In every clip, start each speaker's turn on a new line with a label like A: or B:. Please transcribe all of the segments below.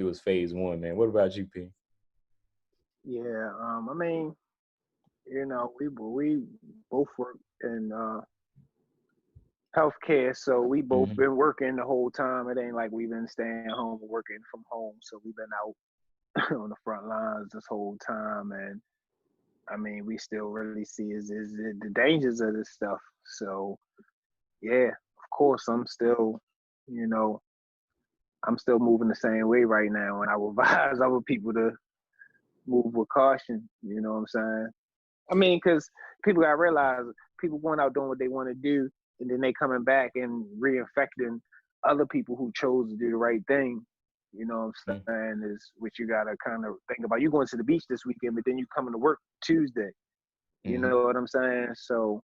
A: it was phase one, man. What about you, P?
B: Yeah, I mean, we both work in healthcare, so we both
A: Hmm.
B: been working the whole time. It ain't like we've been staying home and working from home. So we've been out on the front lines this whole time, and I mean, we still really see is the dangers of this stuff. So yeah, of course, you know, I'm still moving the same way right now, and I will advise other people to move with caution. You know what I'm saying? I mean, because people got to realize people going out doing what they want to do, and then they coming back and reinfecting other people who chose to do the right thing. You know what I'm saying? Is what you got to kind of think about. You going to the beach this weekend, but then you coming to work Tuesday. You
A: Hmm.
B: know what I'm saying? So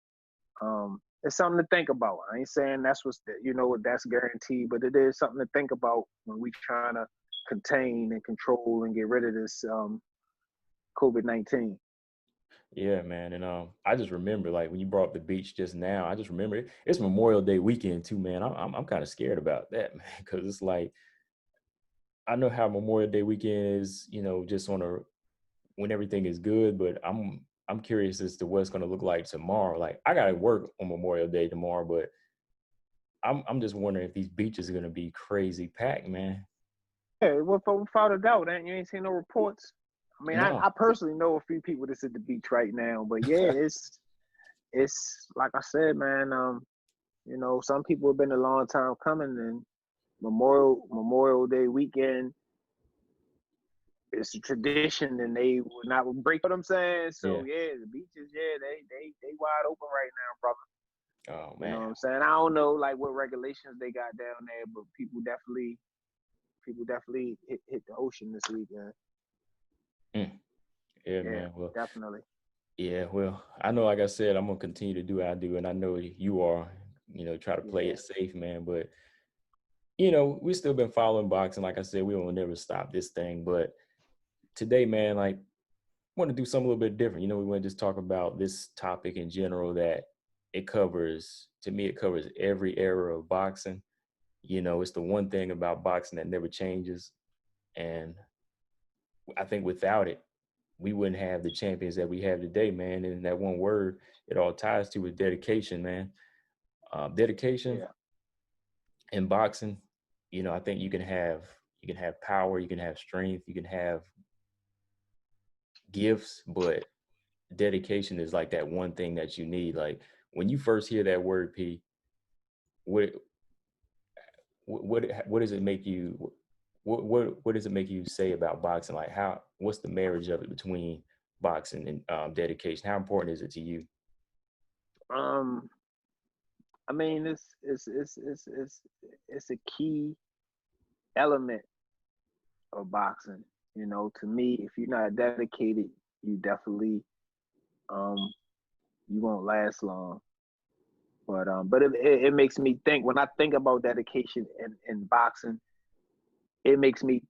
B: it's something to think about. I ain't saying that's guaranteed, but it is something to think about when we trying to contain and control and get rid of this COVID-19.
A: Yeah, man. And I just remember, like, when you brought up the beach just now, I just remember it's Memorial Day weekend too, man. I'm kind of scared about that, man, because it's like I know how Memorial Day weekend is, just on a when everything is good, but I'm curious as to what it's gonna look like tomorrow. Like, I gotta work on Memorial Day tomorrow, but I'm just wondering if these beaches are gonna be crazy packed, man.
B: Yeah, without a doubt, and you ain't seen no reports. I mean,
A: No.
B: I personally know a few people that's at the beach right now, but yeah, it's like I said, man. Some people have been a long time coming, and Memorial Day weekend it's a tradition, and they will not break. What I'm saying, so
A: Yeah.
B: yeah, the beaches, yeah, they wide open right now, brother.
A: Oh
B: You know what
A: man.
B: I'm saying? I don't know like what regulations they got down there, but people definitely hit the ocean this weekend.
A: Mm. Yeah,
B: Yeah,
A: man. Well,
B: definitely.
A: yeah, well, I know, like I said, I'm gonna continue to do what I do, and I know you are, try to play
B: Yeah.
A: it safe, man. But we still been following boxing. Like I said, we will never stop this thing. But today, man, like, want to do something a little bit different. We want to just talk about this topic in general that it covers. To me, it covers every era of boxing. It's the one thing about boxing that never changes, and I think without it, we wouldn't have the champions that we have today, man. And that one word it all ties to is dedication, man. Dedication
B: Yeah.
A: in boxing, I think you can have power, you can have strength, you can have gifts, but dedication is like that one thing that you need. Like, when you first hear that word, P, what what does it make you? What does it make you say about boxing? Like, what's the marriage of it between boxing and dedication? How important is it to you?
B: Um, I mean, it's a key element of boxing. To me, if you're not dedicated, you definitely um you won't last long. But it makes me think when I think about dedication in boxing, it makes me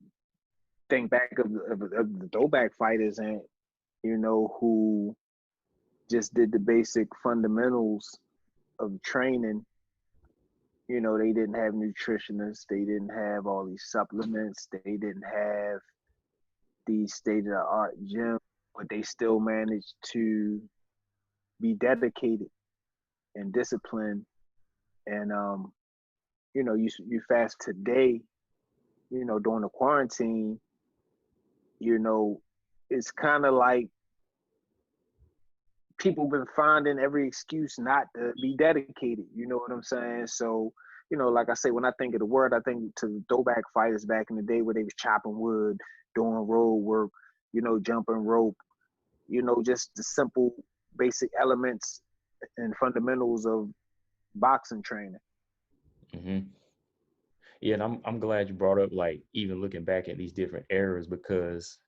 B: think back of the throwback fighters and who just did the basic fundamentals of training. They didn't have nutritionists, they didn't have all these supplements, they didn't have these state of the art gyms, but they still managed to be dedicated and disciplined. And you fast today, during the quarantine, you know, it's kind of like people been finding every excuse not to be dedicated. You know what I'm saying? So, like I say, when I think of the word, I think to the throwback fighters back in the day where they was chopping wood, doing road work, jumping rope, just the simple basic elements and fundamentals of boxing training.
A: Hmm. Yeah, and I'm glad you brought up, like, even looking back at these different eras, because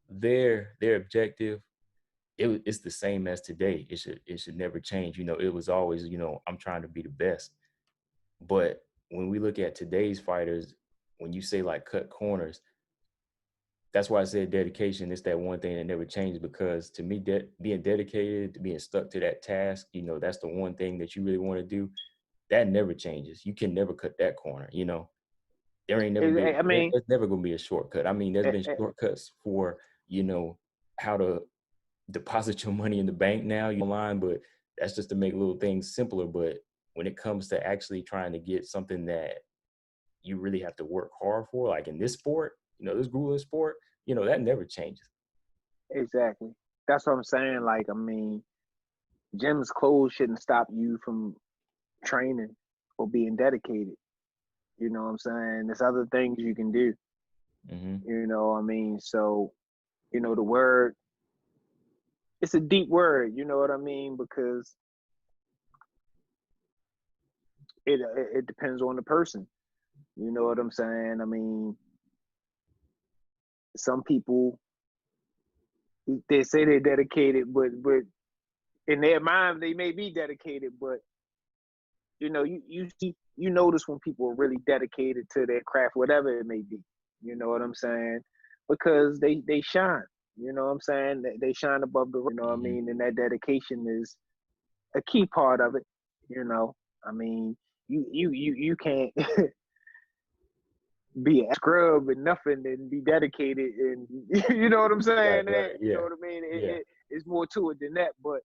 A: their objective it's the same as today. It should never change. It was always, I'm trying to be the best. But when we look at today's fighters, when you say like cut corners, that's why I said dedication is that one thing that never changes, because to me, being dedicated, being stuck to that task, that's the one thing that you really want to do. That never changes. You can never cut that corner. there ain't never be
B: I mean,
A: there's never gonna be a shortcut. I mean, there's
B: eh,
A: been
B: eh,
A: shortcuts for, how to deposit your money in the bank now online, but that's just to make little things simpler. But when it comes to actually trying to get something that you really have to work hard for, like in this sport, this grueling sport, that never changes.
B: exactly. That's what I'm saying. Like, I mean, gym's closed shouldn't stop you from training or being dedicated. You know what I'm saying? There's other things you can do.
A: Hmm.
B: You know what I mean? So, the word, it's a deep word, you know what I mean? Because it depends on the person. You know what I'm saying? I mean, some people, they say they're dedicated, but in their mind they may be dedicated, but you notice when people are really dedicated to their craft, whatever it may be. You know what I'm saying? Because they shine. You know what I'm saying? They shine above the. You know what I
A: Hmm.
B: mean? And that dedication is a key part of it. You know, I mean, you can't be a scrub and nothing and be dedicated, and you know what I'm
A: Right,
B: saying?
A: right,
B: And you know
A: yeah,
B: what I mean?
A: yeah.
B: It's more to it than that, but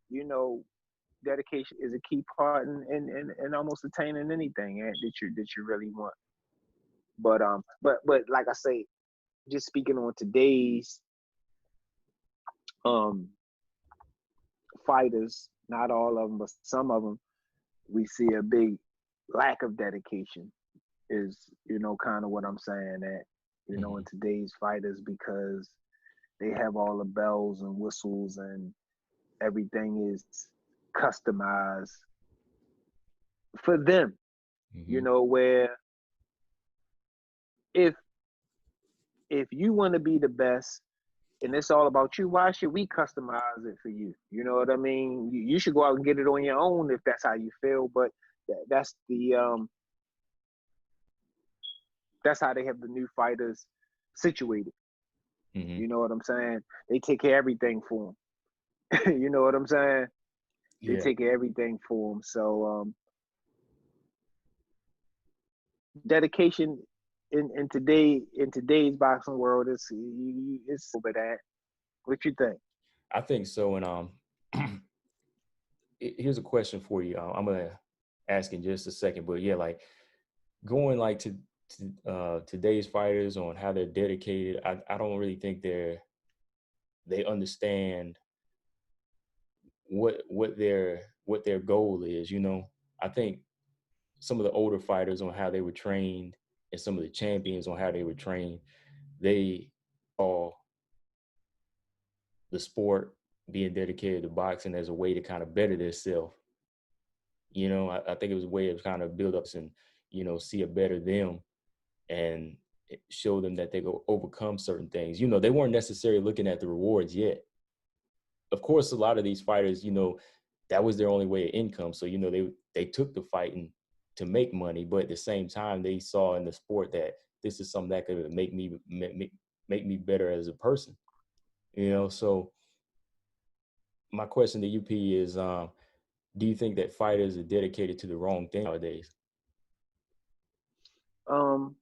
B: you know, dedication is a key part in almost attaining anything that you really want. But like I say, just speaking on today's um fighters, not all of them, but some of them, we see a big lack of dedication. Is kind of what I'm saying, that in
A: Hmm.
B: today's fighters, because they have all the bells and whistles and everything is customized for them.
A: Hmm.
B: Where if you want to be the best and it's all about you, why should we customize it for you? You know what I mean? You should go out and get it on your own if that's how you feel. But that's how they have the new fighters situated.
A: Hmm.
B: You know what I'm saying? They take care of everything for them. You know what I'm saying? They
A: Yeah.
B: take care of everything for them. So dedication in today's boxing world is it's over that. What you think?
A: I think so. And here's a question for you. I'm gonna ask in just a second, but yeah, like going like to today's fighters on how they're dedicated. I don't really think they understand what their goal is. I think some of the older fighters on how they were trained and some of the champions on how they were trained, they saw the sport being dedicated to boxing as a way to kind of better themselves. I think it was a way of kind of build up and, see a better them and show them that they go overcome certain things. They weren't necessarily looking at the rewards yet. Of course, a lot of these fighters, that was their only way of income. So, they took the fighting to make money, but at the same time, they saw in the sport that this is something that could make me better as a person. So my question to UP is, do you think that fighters are dedicated to the wrong thing nowadays?
B: Um,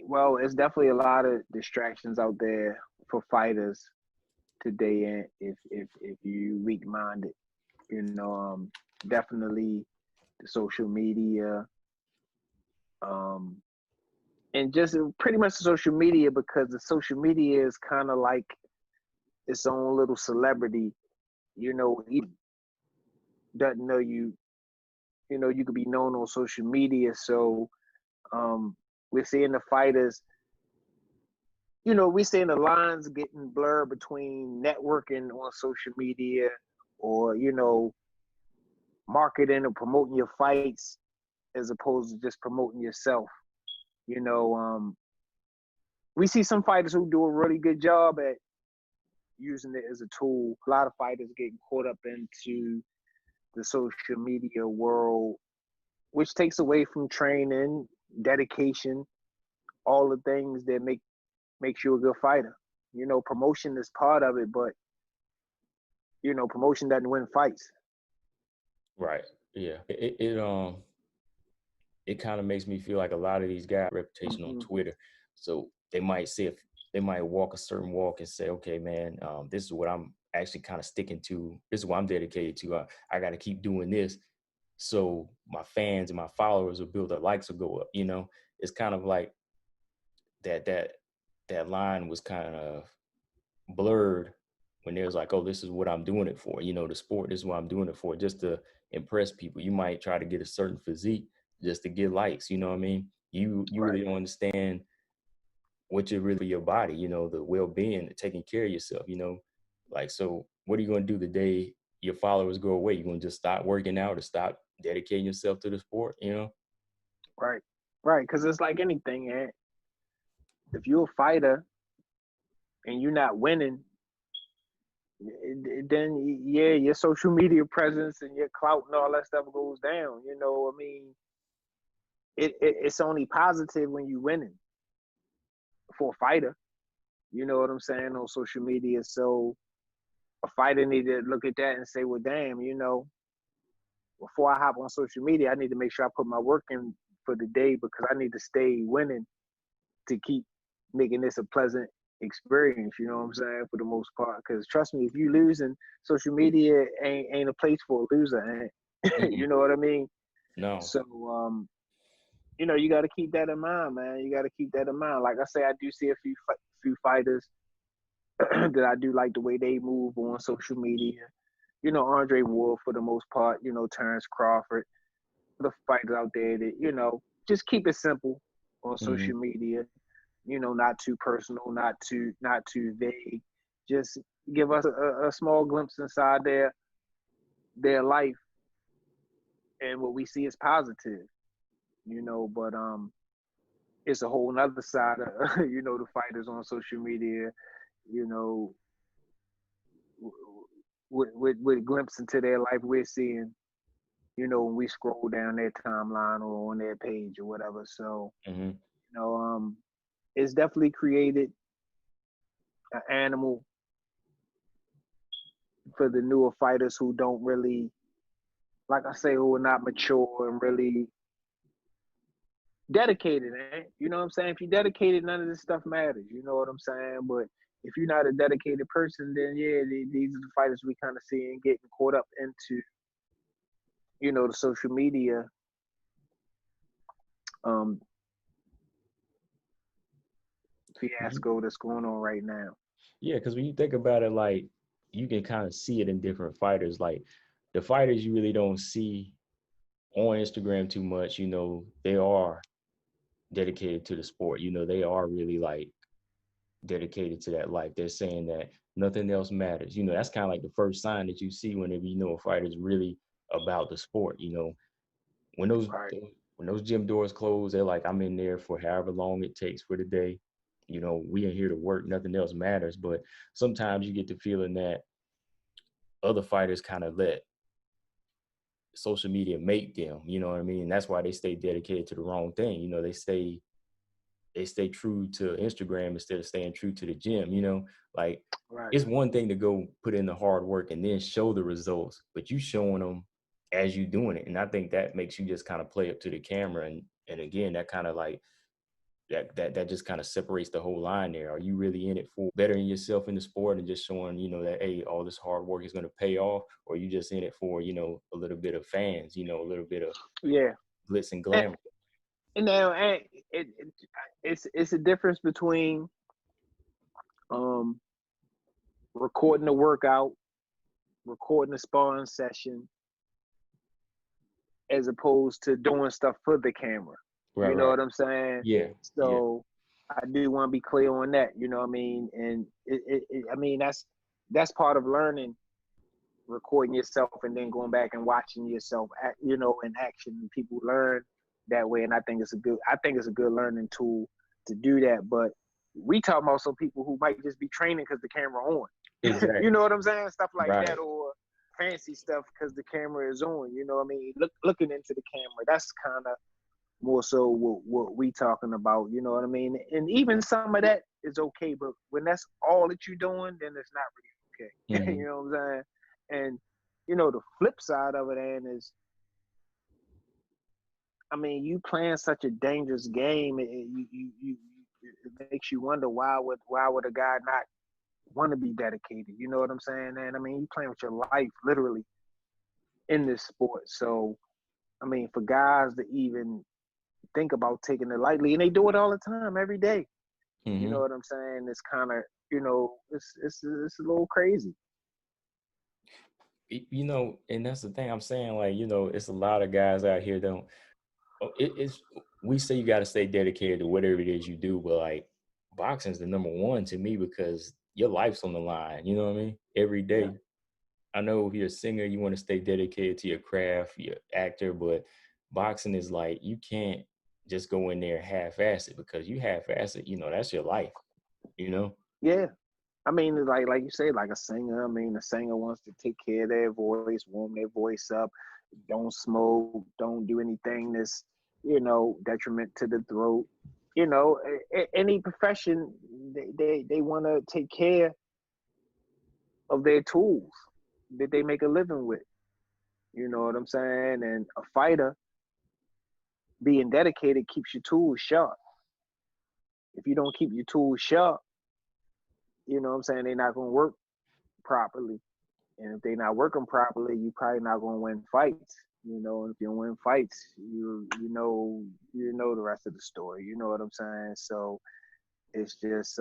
B: well, it's definitely a lot of distractions out there for fighters today, and if you weak minded, you know, definitely the social media, um, and just pretty much the social media, because the social media is kind of like its own little celebrity. He doesn't know you. You could be known on social media, so we're seeing the fighters. We're seeing the lines getting blurred between networking on social media, or marketing or promoting your fights as opposed to just promoting yourself. You know, we see some fighters who do a really good job at using it as a tool. A lot of fighters getting caught up into the social media world, which takes away from training, dedication, all the things that makes you a good fighter. Promotion is part of it, but promotion doesn't win fights.
A: Right. Yeah. It it kind of makes me feel like a lot of these guys reputation on
B: Mm-hmm.
A: Twitter. So they might say, if they might walk a certain walk and say, okay, man, this is what I'm actually kind of sticking to. This is what I'm dedicated to. I got to keep doing this. So my fans and my followers will build, their likes will go up. It's kind of like that line was kind of blurred when there's like, oh, this is what I'm doing it for. The sport, this is what I'm doing it for, just to impress people. You might try to get a certain physique just to get likes. You know what I mean? You
B: Right.
A: really don't understand what you're really your body. The well-being, taking care of yourself. Like, so what are you going to do the day your followers go away? You going to just stop working out or stop dedicating yourself to the sport?
B: Right. Right. Because it's like anything, man. If you're a fighter and you're not winning, then yeah, your social media presence and your clout and all that stuff goes down. I mean, it's only positive when you winning for a fighter. You know what I'm saying, on social media. So a fighter need to look at that and say, well, damn, before I hop on social media, I need to make sure I put my work in for the day, because I need to stay winning to keep making this a pleasant experience. You know what I'm saying? For the most part, because trust me, if you losing, social media ain't a place for a loser. You
A: Mm-mm.
B: know what I mean?
A: No.
B: So you got to keep that in mind, man. You got to keep that in mind. Like I say, I do see a few fighters that I do like the way they move on social media. Andre Ward for the most part. Terrence Crawford, the fighters out there that just keep it simple on
A: Mm-hmm.
B: social media. Not too personal, not too vague. Just give us a small glimpse inside their life, and what we see is positive. But it's a whole nother side of the fighters on social media. You know, with glimpse into their life we're seeing. When we scroll down their timeline or on their page or whatever. So
A: Mm-hmm.
B: you know, it's definitely created an animal for the newer fighters who don't really, like I say, who are not mature and really dedicated. You know what I'm saying? If you're dedicated, none of this stuff matters. You know what I'm saying? But if you're not a dedicated person, then yeah, these are the fighters we kind of see and getting caught up into, the social media um, fiasco that's going on right now.
A: Yeah, because when you think about it, like, you can kind of see it in different fighters. Like, the fighters you really don't see on Instagram too much, they are dedicated to the sport. They are really like dedicated to that life. They're saying that nothing else matters. That's kind of like the first sign that you see whenever a fighter's really about the sport. When those
B: Right.
A: when those gym doors close, they're like, I'm in there for however long it takes for the day. We are here to work. Nothing else matters. But sometimes you get the feeling that other fighters kind of let social media make them. You know what I mean? That's why they stay dedicated to the wrong thing. They stay true to Instagram instead of staying true to the gym. Like,
B: Right.
A: it's one thing to go put in the hard work and then show the results, but you showing them as you doing it. And I think that makes you just kind of play up to the camera. And again, that kind of like that just kind of separates the whole line there. Are you really in it for bettering yourself in the sport and just showing, that, hey, all this hard work is going to pay off? Or are you just in it for, a little bit of fans, a little bit of
B: Yeah.
A: glitz and
B: And,
A: glamour?
B: it's a difference between um, recording a workout, recording a sparring session, as opposed to doing stuff for the camera.
A: Right,
B: You know
A: right.
B: what I'm saying?
A: Yeah, yeah.
B: So I do want to be clear on that. You know what I mean? And I mean, that's part of learning, recording yourself and then going back and watching yourself, in action. And people learn that way, and I think it's a good learning tool to do that. But we talk about some people who might just be training because the camera on. You
A: Exactly.
B: know what I'm saying? Stuff like that,
A: Right.
B: or fancy stuff because the camera is on. You know what I mean? Looking into the camera. That's kind of more so what we talking about. You know what I mean? And even some of that is okay, but when that's all that you're doing, then it's not really okay.
A: Hmm.
B: You know what I'm saying? And the flip side of it, and is I mean, you playing such a dangerous game, it makes you wonder why would a guy not want to be dedicated? You know what I'm saying? And I mean, you playing with your life literally in this sport. So I mean, for guys to even think about taking it lightly, and they do it all the time, every day. You know
A: Hmm.
B: what I'm saying? It's kind of, it's a little crazy.
A: You know, and that's the thing I'm saying. Like, you know, it's a lot of guys out here don't. It's we say you got to stay dedicated to whatever it is you do, but like boxing's the number one to me because your life's on the line. You know what I mean? Every
B: Yeah,
A: day. I know if you're a singer, you want to stay dedicated to your craft, your actor, but boxing is like you can't just go in there half-ass it because you half-ass it, you know, that's your life, you know?
B: yeah. I mean, like you say, like a singer. I mean, a singer wants to take care of their voice, warm their voice up, don't smoke, don't do anything that's detriment to the throat. Any profession, they want to take care of their tools that they make a living with. You know what I'm saying? And a fighter being dedicated keeps your tools sharp. If you don't keep your tools sharp, you know what I'm saying, they're not going to work properly. And if they're not working properly, you probably not going to win fights. And if you don't win fights, you know the rest of the story. You know what I'm saying? So it's just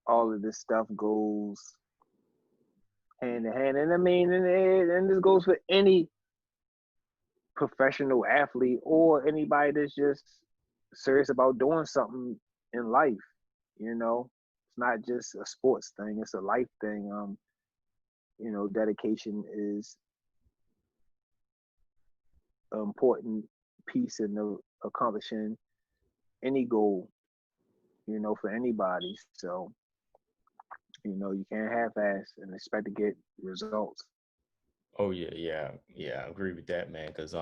B: all of this stuff goes hand in hand. And I mean, and this goes for any professional athlete or anybody that's just serious about doing something in life. It's not just a sports thing; it's a life thing. Dedication is an important piece in the accomplishing any goal. For anybody. So you can't half-ass and expect to get results.
A: Oh yeah, yeah, yeah. I agree with that, man. Because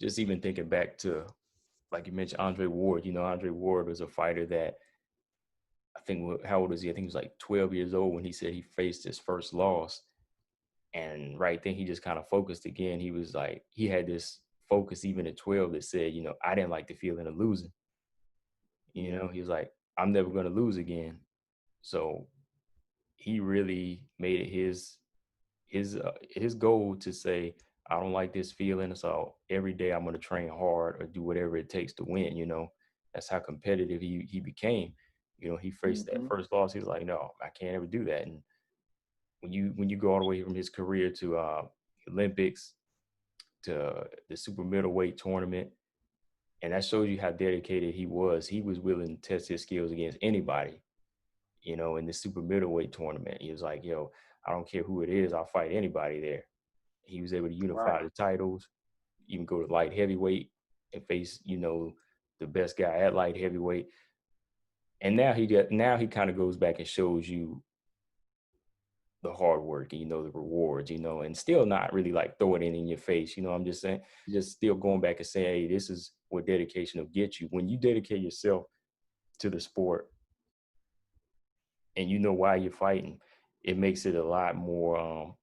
A: just even thinking back to like you mentioned, Andre Ward. You know, Andre Ward was a fighter that I think how old was he? I think he was like 12 years old when he said he faced his first loss, and right then he just kind of focused again. He was like he had this focus even at 12 that said, you know, I didn't like the feeling of losing. You
B: Yeah.
A: know, he was like, I'm never going to lose again. So he really made it his goal to say, I don't like this feeling. So every day I'm going to train hard or do whatever it takes to win. You know, that's how competitive he became. You know, he faced that
B: Mm-hmm.
A: first loss. He was like, no, I can't ever do that. And when you go all the way from his career to Olympics to the super middleweight tournament, and that shows you how dedicated he was. He was willing to test his skills against anybody, you know, in the super middleweight tournament. He was like, yo, I don't care who it is, I'll fight anybody there. He was able to
B: Right.
A: unify the titles, even go to light heavyweight and face, you know, the best guy at light heavyweight. And now he kind of goes back and shows you the hard work and, you know, the rewards, you know, and still not really like throwing it in your face. You know, I'm just saying, just still going back and saying, hey, this is what dedication will get you. When you dedicate yourself to the sport and you know why you're fighting, it makes it a lot more.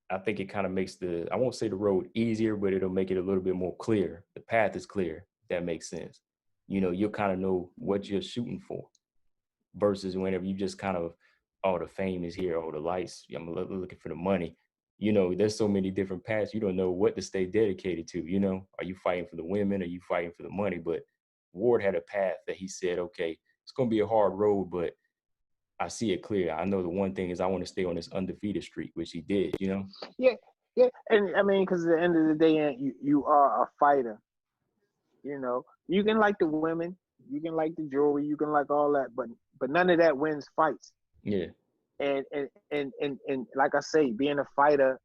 A: I think it kind of makes I won't say the road easier, but it'll make it a little bit more clear. The path is clear. If that makes sense. You know, you'll kind of know what you're shooting for versus whenever you just kind of, oh, the fame is here, oh, the lights, I'm looking for the money. You know, there's so many different paths. You don't know what to stay dedicated to. You know, are you fighting for the women? Are you fighting for the money? But Ward had a path that he said, okay, it's going to be a hard road, but I see it clear. I know the one thing is I want to stay on this undefeated streak, which he did, you know?
B: Yeah. Yeah. And I mean, because at the end of the day, you are a fighter. You can like the women, you can like the jewelry, you can like all that, but none of that wins fights.
A: Yeah.
B: And like I say, being a fighter,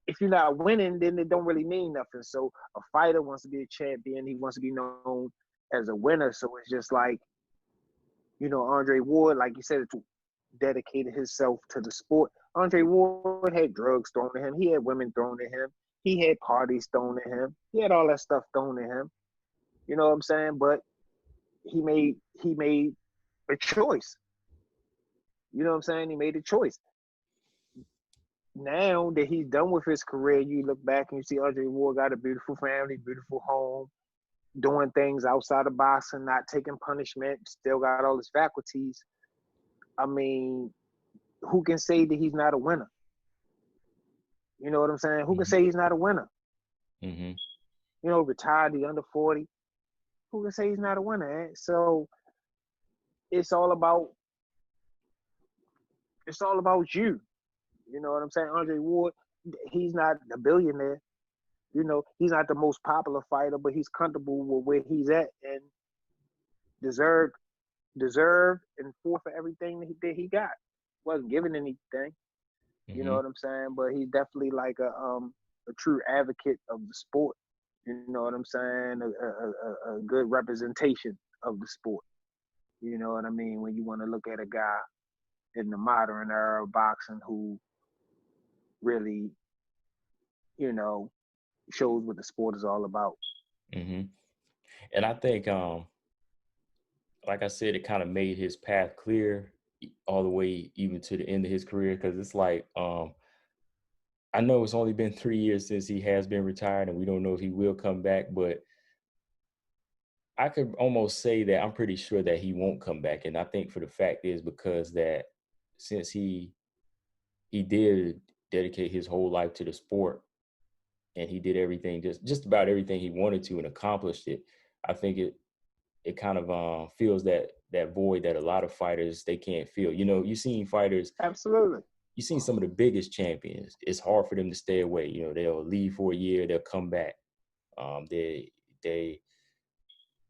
B: if you're not winning, then it don't really mean nothing. So a fighter wants to be a champion. He wants to be known as a winner. So it's just like, Andre Ward, like you said, dedicated himself to the sport. Andre Ward had drugs thrown at him. He had women thrown at him. He had parties thrown at him. He had all that stuff thrown at him. You know what I'm saying? But he made a choice. You know what I'm saying? He made a choice. now that he's done with his career, you look back and you see Andre Ward got a beautiful family, beautiful home, doing things outside of boxing, not taking punishment, still got all his faculties. I mean, who can say that he's not a winner? You know what I'm saying? Who can
A: Mm-hmm.
B: say he's not a winner?
A: Mm-hmm.
B: You know, retired, the under 40. Who can say he's not a winner? Eh? So it's all about you. You know what I'm saying? Andre Ward, he's not a billionaire. You know, he's not the most popular fighter, but he's comfortable with where he's at and deserved and fought for everything that he got. Wasn't given anything. You know
A: Mm-hmm.
B: what I'm saying? But he's definitely like a true advocate of the sport. You know what I'm saying? A good representation of the sport. You know what I mean? When you want to look at a guy in the modern era of boxing who really, you know, shows what the sport is all about.
A: Mm-hmm. And I think, like I said, it kind of made his path clear all the way even to the end of his career. Because it's like, I know it's only been 3 years since he has been retired, and we don't know if he will come back. But I could almost say that I'm pretty sure that he won't come back. And I think for the fact is because that since he did dedicate his whole life to the sport, and he did everything, just about everything he wanted to and accomplished it. I think it kind of fills that void that a lot of fighters they can't feel. You know,
B: Absolutely.
A: you seen some of the biggest champions. It's hard for them to stay away. You know, they'll leave for a year, they'll come back. They they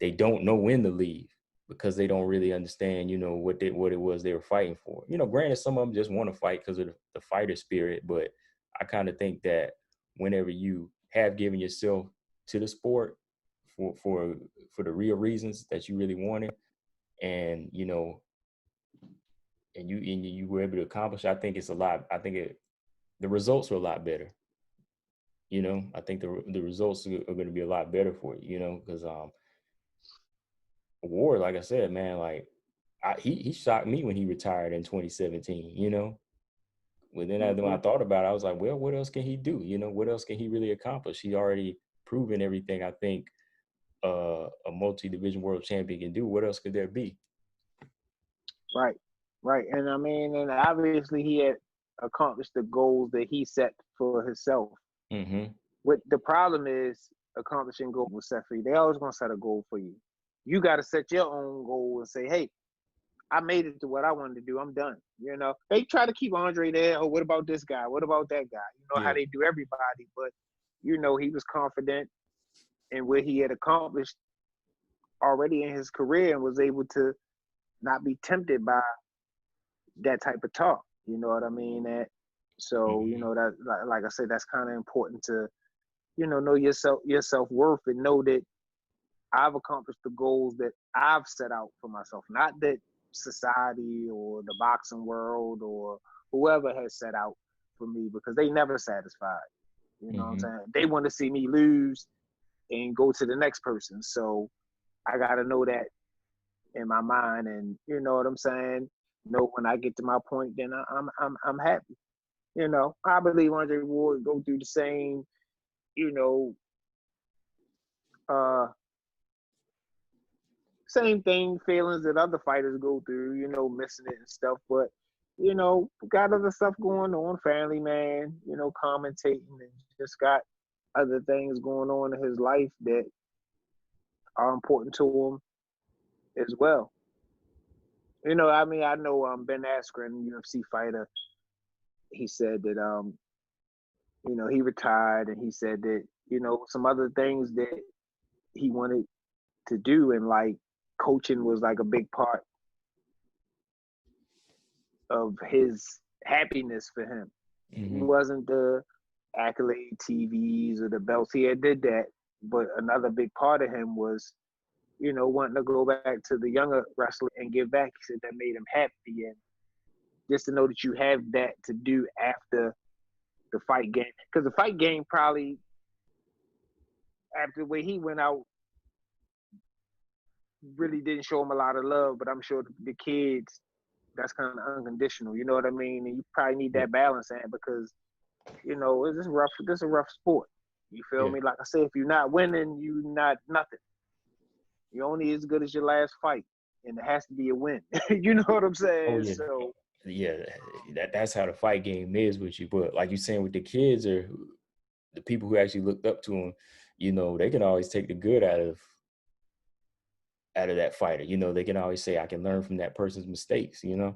A: they don't know when to leave because they don't really understand, you know, what it was they were fighting for. You know, granted, some of them just want to fight because of the fighter spirit, but I kind of think that whenever you have given yourself to the sport for for the real reasons that you really wanted, and you know, and you were able to accomplish, I think it's a lot. I think the results are a lot better. You know, I think the results are going to be a lot better for you. You know, because Ward, like I said, man, like he shocked me when he retired in 2017. You know, when I
B: Mm-hmm.
A: thought about it, I was like, well, what else can he do? You know, what else can he really accomplish? He already proven everything. I think a multi-division world champion can do. What else could there be?
B: Right. Right. And I mean, and obviously he had accomplished the goals that he set for himself.
A: Mm-hmm.
B: What the problem is, accomplishing goals was set for you. They always gonna set a goal for you. You got to set your own goal and say, "Hey, I made it to what I wanted to do. I'm done." You know, they try to keep Andre there. Oh, what about this guy? What about that guy? You know how
A: Yeah.
B: they do everybody, but you know he was confident in what he had accomplished already in his career and was able to not be tempted by that type of talk. You know what I mean? So you
A: Mm-hmm.
B: know that like I said, that's kind of important to know your self worth and know that I've accomplished the goals that I've set out for myself, not that society or the boxing world or whoever has set out for me, because they never satisfied. You know what I'm
A: Mm-hmm.
B: saying? They want to see me lose and go to the next person. So I got to know that in my mind, and you know what I'm saying. Know when I get to my point, then I'm happy. You know, I believe Andre Ward go through the same, you know, uh, same thing, feelings that other fighters go through, you know, missing it and stuff. But, you know, got other stuff going on, family man, you know, commentating and just got other things going on in his life that are important to him as well. You know, I mean, I know Ben Askren, UFC fighter, he said that you know, he retired and he said that, you know, some other things that he wanted to do and like coaching was like a big part of his happiness for him. It
A: Mm-hmm.
B: wasn't the accolade TVs or the belts. He had did that, but another big part of him was, you know, wanting to go back to the younger wrestler and give back. He said that made him happy, and just to know that you have that to do after the fight game, because the fight game probably after the way he went out really didn't show him a lot of love. But I'm sure the kids, that's kind of unconditional. You know what I mean? And you probably need
A: Yeah.
B: that balance, and because you know, it's rough. This is a rough sport. You feel
A: Yeah.
B: me? Like I said, if you're not winning, you not nothing. You're only as good as your last fight, and it has to be a win. You know what I'm
A: Oh
B: saying?
A: yeah.
B: So
A: Yeah. That's how the fight game is with you. But like you're saying with the kids or the people who actually looked up to him, they can always take the good out of that fighter. They can always say, I can learn from that person's mistakes.
B: yeah,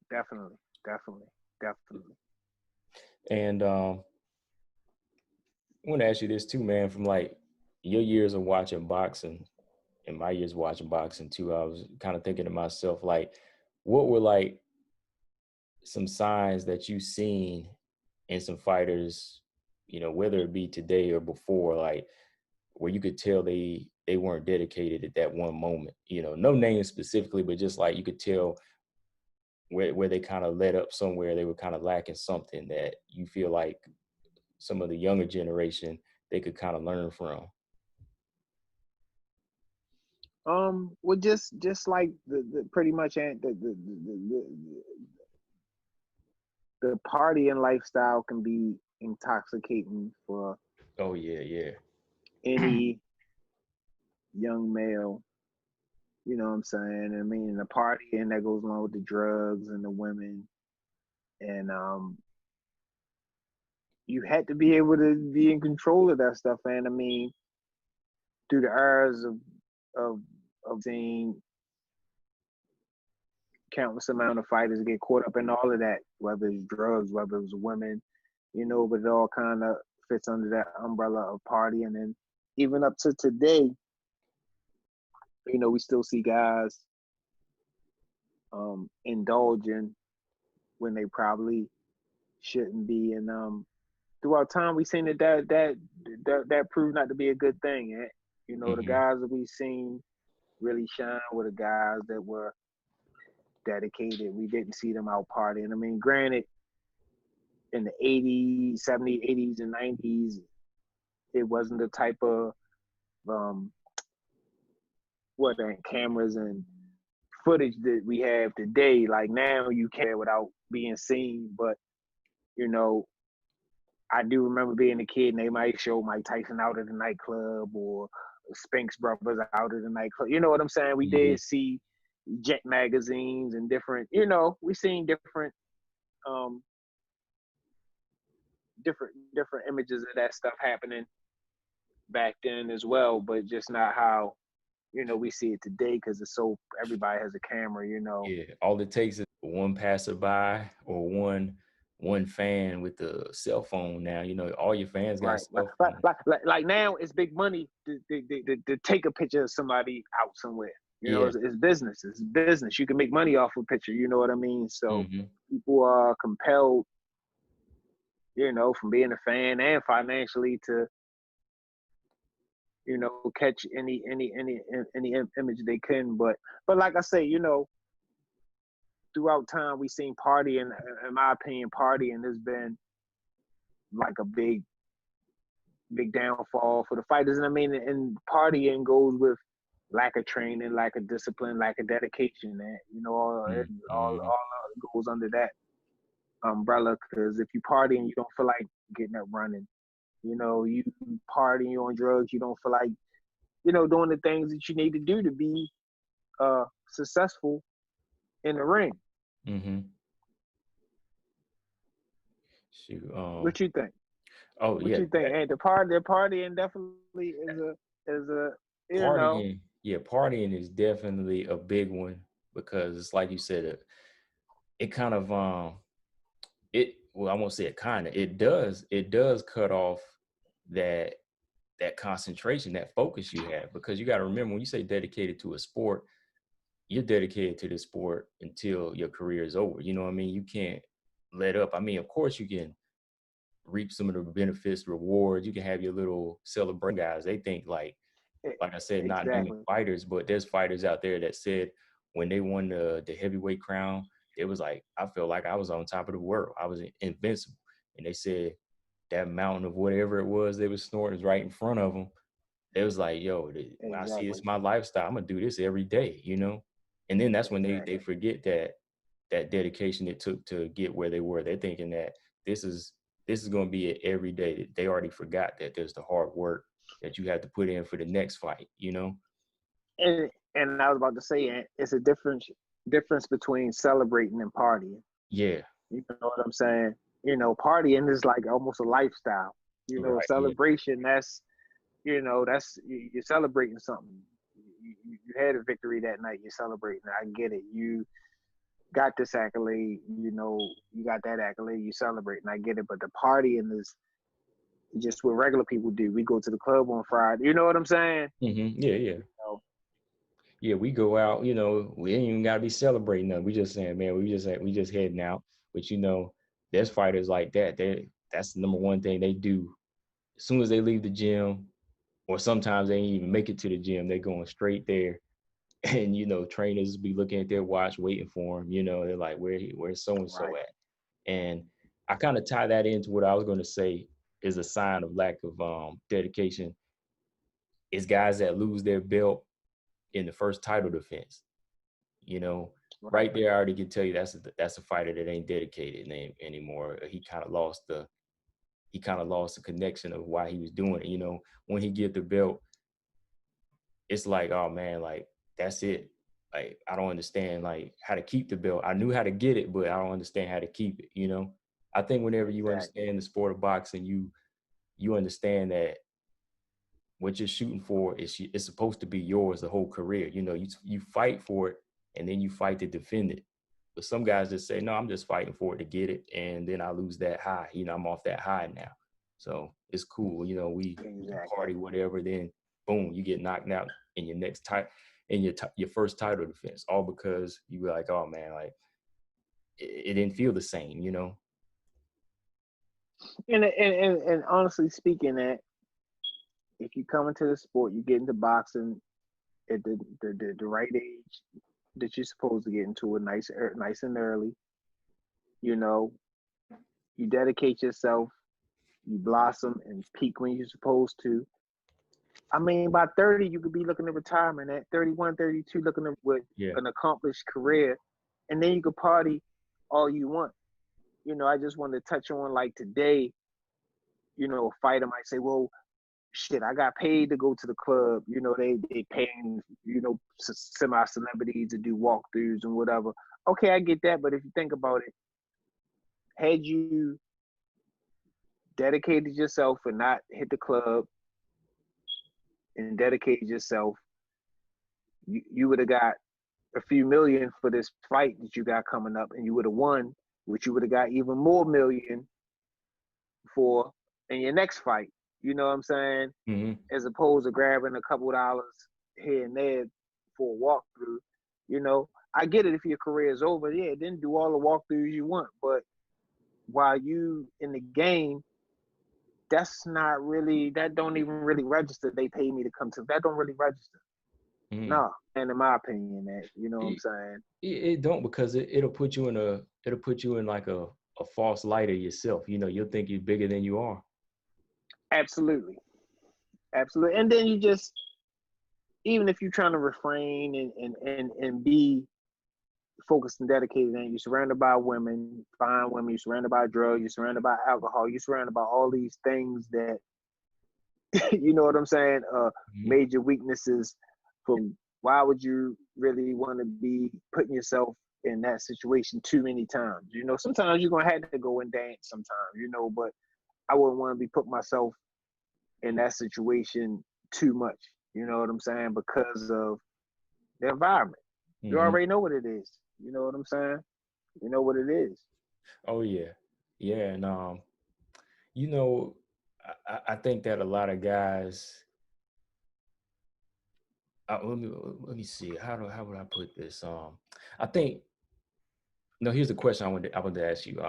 B: definitely, definitely, definitely.
A: And I want to ask you this too, man, from like your years of watching boxing and my years watching boxing too, I was kind of thinking to myself, like, what were like some signs that you seen in some fighters, whether it be today or before, like where you could tell they weren't dedicated at that one moment, no names specifically, but just like you could tell where they kind of let up somewhere, they were kind of lacking something that you feel like some of the younger generation they could kind of learn from.
B: Well, just like the pretty much the partying lifestyle can be intoxicating for
A: Oh yeah, yeah.
B: any young male. You know what I'm saying? I mean, the partying that goes along with the drugs and the women, and you had to be able to be in control of that stuff. And I mean, through the hours of seeing countless amount of fighters get caught up in all of that, whether it's drugs, whether it's women, but it all kind of fits under that umbrella of partying. And even up to today, we still see guys indulging when they probably shouldn't be. And throughout time, we seen that proved not to be a good thing. Eh? The
A: Hmm.
B: guys that we seen really shine were the guys that were dedicated. We didn't see them out partying. I mean, granted, in the 80s, 70s, 80s, and 90s, it wasn't the type of um, cameras and footage that we have today. Like now, you can't without being seen. But you know, I do remember being a kid, and they might show Mike Tyson out at the nightclub or Spinks brothers out at the nightclub. You know what I'm saying? We
A: Yeah.
B: did see Jet magazines and different. We seen um, different images of that stuff happening back then as well, but just not how we see it today because it's so everybody has a camera.
A: Yeah, all it takes is one passerby or one fan with a cell phone now. All your fans got
B: Right.
A: cell
B: Like,
A: phones.
B: like, like, like now it's big money to take a picture of somebody out somewhere.
A: Yeah.
B: It's business. It's business. You can make money off a picture. You know what I mean? So
A: Hmm.
B: people are compelled, from being a fan and financially to, catch any image they can. But like I say, throughout time we seen partying. In my opinion, partying has been like a big downfall for the fighters. And I mean, and partying goes with lack of training, lack of discipline, lack of dedication. And
A: Hmm.
B: all goes under that umbrella. Because if you party and you don't feel like getting up running, you party, you on drugs, you don't feel like doing the things that you need to do to be successful in the ring.
A: Hmm. Shoot.
B: What you think?
A: Oh
B: What
A: yeah.
B: you think? And the partying definitely is a you know
A: Partying. Yeah, partying is definitely a big one because it's like you said, it kind of I won't say it kind of, it does cut off that concentration, that focus you have, because you got to remember when you say dedicated to a sport, you're dedicated to the sport until your career is over. You know what I mean? You can't let up. I mean, of course you can reap some of the benefits, rewards. You can have your little celebration guys. They think like I said, not naming
B: exactly.
A: fighters, but there's fighters out there that said when they won the heavyweight crown, it was like, I felt like I was on top of the world. I was invincible. And they said that mountain of whatever it was they was snorting is right in front of them. It was like, yo, when I see
B: Exactly.
A: this my lifestyle, I'm gonna do this every day. And then that's when they
B: Exactly.
A: forget that dedication it took to get where they were. They're thinking that this is going to be it every day. They already forgot that there's the hard work that you have to put in for the next fight, you know?
B: And I was about to say, it's a difference between celebrating and partying.
A: Yeah.
B: You know what I'm saying? You know, partying is like almost a lifestyle. You know,
A: Right.
B: celebration, that's, you know, that's, you're celebrating something. You had a victory that night, you're celebrating. I get it. You got this accolade, you know, you got that accolade, you celebrating. I get it. But the partying is just what regular people do. We go to the club on Friday. You know what I'm saying?
A: Mm-hmm. Yeah, yeah.
B: You know?
A: Yeah, we go out, you know, we ain't even gotta be celebrating nothing. We just saying, man, we just heading out. But you know, there's fighters like that. That's the number one thing they do. As soon as they leave the gym, or sometimes they ain't even make it to the gym, they're going straight there. And you know, trainers be looking at their watch, waiting for them. You know, they're like, where's so and so
B: Right.
A: at? And I kind of tie that into what I was going to say is a sign of lack of dedication. Is guys that lose their belt in the first title defense. You know, right there, I already can tell you that's a fighter that ain't dedicated anymore. He kind of lost the connection of why he was doing it. You know, when he get the belt, it's like, oh man, like that's it. Like I don't understand like how to keep the belt. I knew how to get it, but I don't understand how to keep it. You know, I think whenever you understand the sport of boxing, you understand that what you're shooting for is it's supposed to be yours the whole career. You know, you fight for it and then you fight to defend it. But some guys just say, no, I'm just fighting for it to get it, and then I lose that high. You know, I'm off that high now. So it's cool. You know, we party, whatever. Then boom, you get knocked out in your next your first title defense, all because you were like, oh man, like it didn't feel the same. You know.
B: And honestly speaking, that if you come into the sport, you get into boxing at the right age that you're supposed to get into it, nice and early. You know, you dedicate yourself, you blossom and peak when you're supposed to. I mean, by 30, you could be looking at retirement. At 31, 32, looking at with an accomplished career, and then you could party all you want. You know, I just wanted to touch on like today. You know, a fighter might say, "Well, shit, I got paid to go to the club." You know, they paying, you know, semi-celebrities to do walkthroughs and whatever. Okay, I get that, but if you think about it, had you dedicated yourself and not hit the club and dedicated yourself, you would have got a few million for this fight that you got coming up, and you would have won, which you would have got even more million for in your next fight. You know what I'm saying?
A: Mm-hmm.
B: As opposed to grabbing a couple dollars here and there for a walkthrough. You know, I get it if your career is over. Yeah, then do all the walkthroughs you want. But while you in the game, that's not really, that don't even really register. They pay me to come to, that don't really register.
A: Mm-hmm.
B: No, and in my opinion, that, you know what I'm saying?
A: It don't, because it'll put you in like a false light of yourself. You know, you'll think you're bigger than you are.
B: Absolutely. Absolutely. And then you just, even if you're trying to refrain and be focused and dedicated, and you're surrounded by women, fine women, you're surrounded by drugs, you're surrounded by alcohol, you're surrounded by all these things that, you know what I'm saying, major weaknesses. From why would you really want to be putting yourself in that situation too many times? You know, sometimes you're gonna have to go and dance sometimes, you know, but I wouldn't want to be putting myself in that situation too much. You know what I'm saying? Because of the environment. You already know what it is. You know what I'm saying? You know what it is.
A: Oh yeah, yeah, and you know, I think that a lot of guys. Let me see. How would I put this? I think. No, here's the question I wanted to ask you.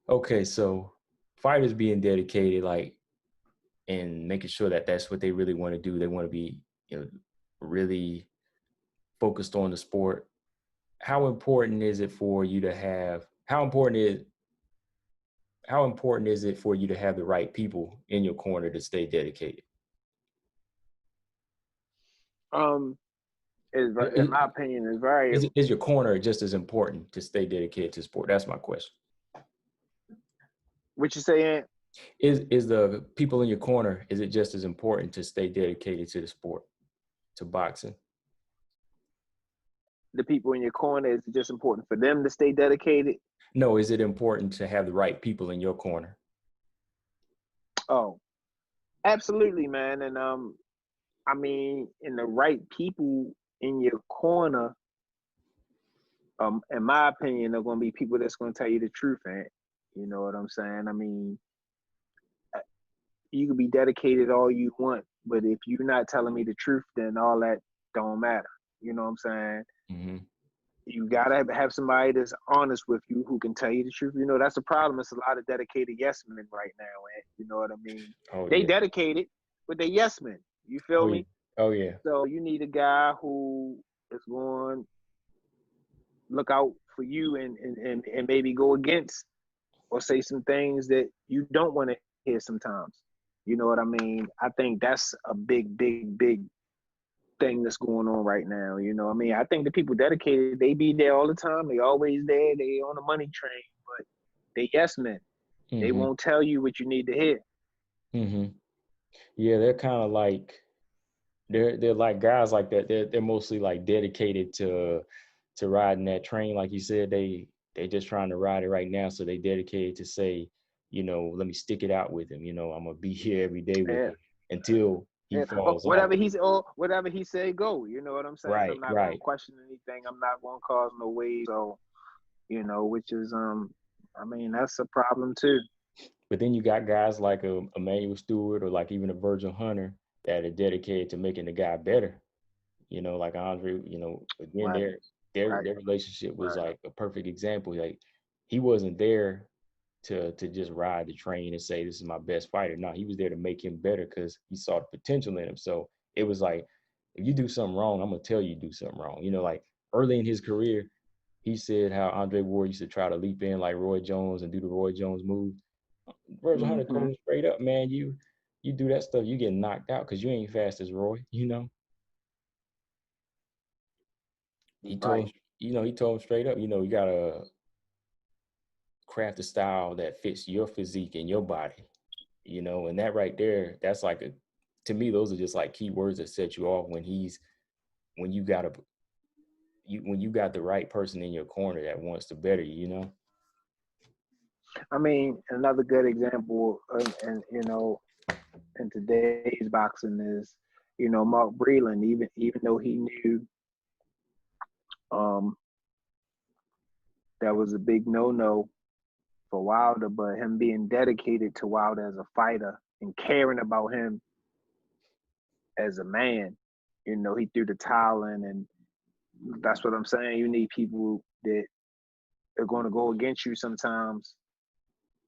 A: Okay, so fighters being dedicated, like, and making sure that that's what they really want to do. They want to be, you know, really focused on the sport. How important is it for you to have? How important is it for you to have the right people in your corner to stay dedicated?
B: In my opinion, is very.
A: Is your corner just as important to stay dedicated to sport? That's my question.
B: What you saying?
A: Is the people in your corner, is it just as important to stay dedicated to the sport, to boxing?
B: The people in your corner, is it just important for them to stay dedicated?
A: No, is it important to have the right people in your corner?
B: Oh, absolutely, man. And I mean, in the right people in your corner, in my opinion, are going to be people that's going to tell you the truth, and you know what I'm saying. I mean, you can be dedicated all you want, but if you're not telling me the truth, then all that don't matter. You know what I'm saying?
A: Mm-hmm.
B: You gotta have somebody that's honest with you who can tell you the truth. You know, that's the problem. It's a lot of dedicated yes men right now, and you know what I mean.
A: Oh
B: They
A: yeah.
B: dedicated, but they yes men. You feel
A: Oh yeah.
B: me?
A: Oh yeah.
B: So you need a guy who is going to look out for you and maybe go against or say some things that you don't want to hear sometimes. You know what I mean? I think that's a big thing that's going on right now. You know, I mean, I think the people dedicated, they be there all the time. They always there. They on the money train, but they yes men. They
A: Mm-hmm.
B: won't tell you what you need to hear.
A: Mm-hmm. Yeah, they're kind of like they're like guys like that. They're mostly like dedicated to riding that train, like you said. They just trying to ride it right now, so they dedicated to say, let me stick it out with him. I'm gonna be here every day with
B: Yeah.
A: him until he
B: Yeah.
A: falls off.
B: Whatever he say, go. You know what I'm saying? I'm
A: Right,
B: not gonna
A: right.
B: question anything. I'm not gonna cause no waves. So, which is I mean, that's a problem too.
A: But then you got guys like a Emmanuel Stewart or like even a Virgil Hunter that are dedicated to making the guy better. Like Andre, again,
B: Right,
A: their
B: right,
A: relationship was
B: right.
A: like a perfect example. Like he wasn't there to just ride the train and say this is my best fighter. No, he was there to make him better because he saw the potential in him. So it was like, if you do something wrong, I'm gonna tell you do something wrong. Like early in his career, he said how Andre Ward used to try to leap in like Roy Jones and do the Roy Jones move. Virgil Hunter told
B: Mm-hmm.
A: him straight up, man, you do that stuff, you get knocked out because you ain't fast as Roy. He told
B: Right.
A: him, he told him straight up, you gotta craft a style that fits your physique and your body, and that right there, that's like to me, those are just like key words that set you off when you got when you got the right person in your corner that wants to better you.
B: I mean, another good example, and in today's boxing is, Mark Breland. Even though he knew um, that was a big no for Wilder, but him being dedicated to Wilder as a fighter and caring about him as a man, he threw the towel in, and that's what I'm saying. You need people that are going to go against you sometimes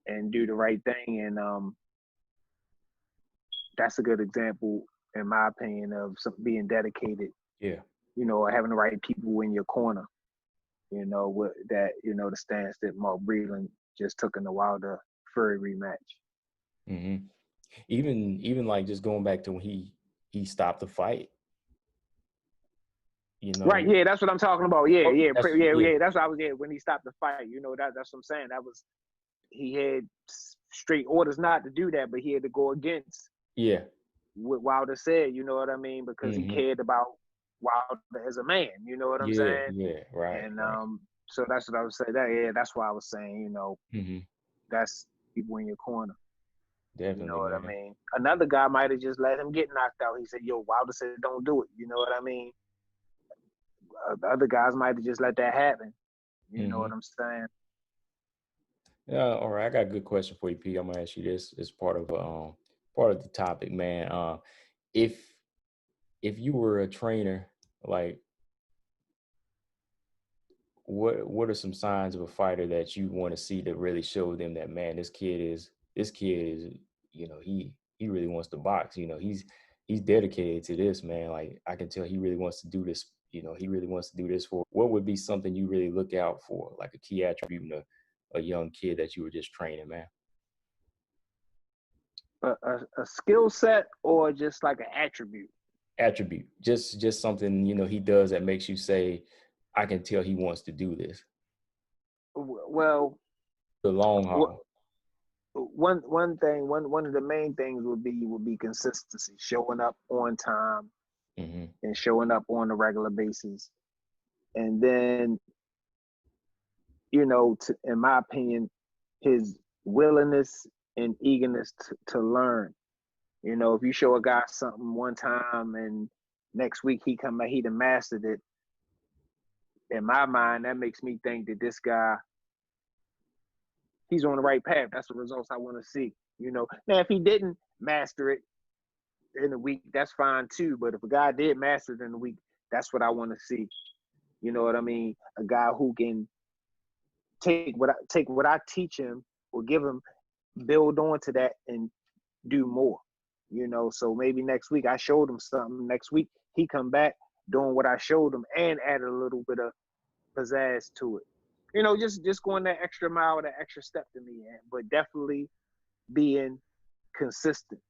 B: and do the right thing, and that's a good example, in my opinion, of being dedicated.
A: Yeah.
B: Or having the right people in your corner. With that, the stance that Mark Breland just took in the Wilder Fury rematch.
A: Hmm. Even like just going back to when he stopped the fight.
B: Right, yeah, that's what I'm talking about. Yeah,
A: Oh,
B: yeah,
A: yeah.
B: yeah. That's what I was. Yeah, when he stopped the fight, that's what I'm saying. That was, he had straight orders not to do that, but he had to go against
A: Yeah.
B: what Wilder said. You know what I mean? Because he
A: Hmm.
B: cared about Wilder as a man. You know what I'm
A: Yeah,
B: saying?
A: yeah, right,
B: And
A: right.
B: so that's what I was saying. That's why I was saying.
A: Hmm.
B: That's people in your corner. You know
A: Definitely,
B: what I
A: man.
B: mean? Another guy might have just let him get knocked out. He said, "Yo, Wilder said don't do it." You know what I mean? Other guys might have just let that happen. You know what
A: Hmm.
B: I'm saying?
A: Yeah, all right. I got a good question for you, P. I'm gonna ask you this as part of the topic, man. If if you were a trainer, like what are some signs of a fighter that you want to see to really show them that, man, this kid is he really wants to box. He's dedicated to this, man. Like I can tell he really wants to do this. He really wants to do this. For what would be something you really look out for, like a key attribute in a young kid that you were just training, man?
B: A skill set or just like an attribute?
A: Attribute, just something he does that makes you say, I can tell he wants to do this.
B: Well,
A: The long
B: what
A: haul.
B: one of the main things would be consistency, showing up on time
A: Mm-hmm.
B: and showing up on a regular basis. And then, in my opinion, his willingness and eagerness to learn. If you show a guy something one time and next week he done mastered it, in my mind, that makes me think that this guy, he's on the right path. That's the results I want to see. Now if he didn't master it in a week, that's fine too. But if a guy did master it in a week, that's what I want to see. You know what I mean? A guy who can take what I teach him or give him, build on to that and do more. So maybe next week I showed him something. Next week he come back doing what I showed him and added a little bit of pizzazz to it. Just going that extra mile, that extra step to me, but definitely being consistent.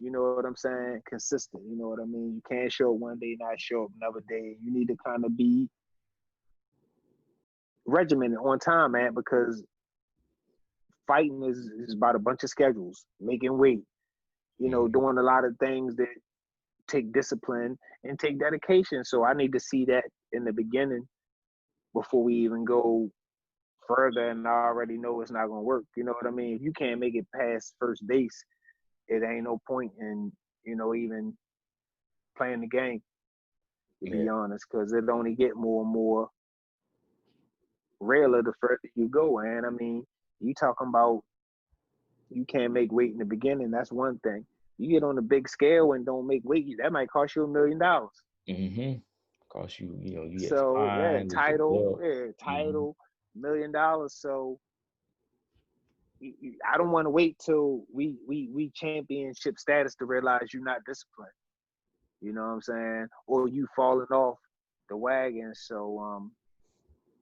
B: You know what I'm saying? Consistent. You know what I mean? You can't show up one day, not show up another day. You need to kind of be regimented on time, man, because fighting is about a bunch of schedules, making weight,
A: Mm-hmm.
B: doing a lot of things that take discipline and take dedication. So I need to see that in the beginning before we even go further, and I already know it's not gonna work. You know what I mean? If you can't make it past first base, it ain't no point in, even playing the game, to
A: Yeah.
B: be honest, because it only get more and more realer the further you go. And I mean, you talking about you can't make weight in the beginning, that's one thing. You get on a big scale and don't make weight, that might cost you $1 million.
A: Mm-hmm. Cause you get
B: So yeah,
A: fined, get your belt. Mm-hmm.
B: title, $1 million. So I don't want to wait till we championship status to realize you're not disciplined. You know what I'm saying? Or you falling off the wagon. So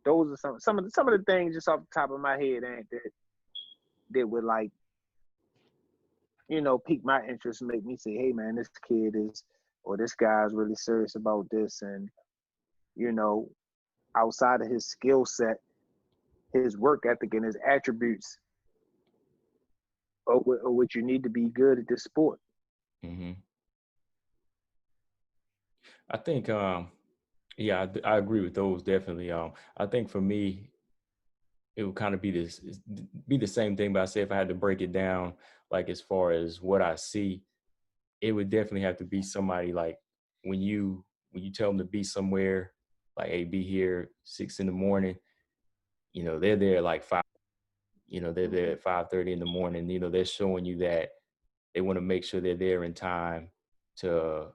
B: those are some of the things just off the top of my head, and that would, like, pique my interest and make me say, hey man, this kid is, or this guy is really serious about this. And you know, outside of his skill set, his work ethic and his attributes are what you need to be good at this sport.
A: Mm-hmm. I think yeah, I agree with those definitely. I think for me it would kind of be the same thing, but I say if I had to break it down, like as far as what I see, it would definitely have to be somebody like when you tell them to be somewhere, like hey, be here 6 in the morning. They're there like five. They're there
B: Mm-hmm.
A: at 5:30 in the morning. They're showing you that they want to make sure they're there in time to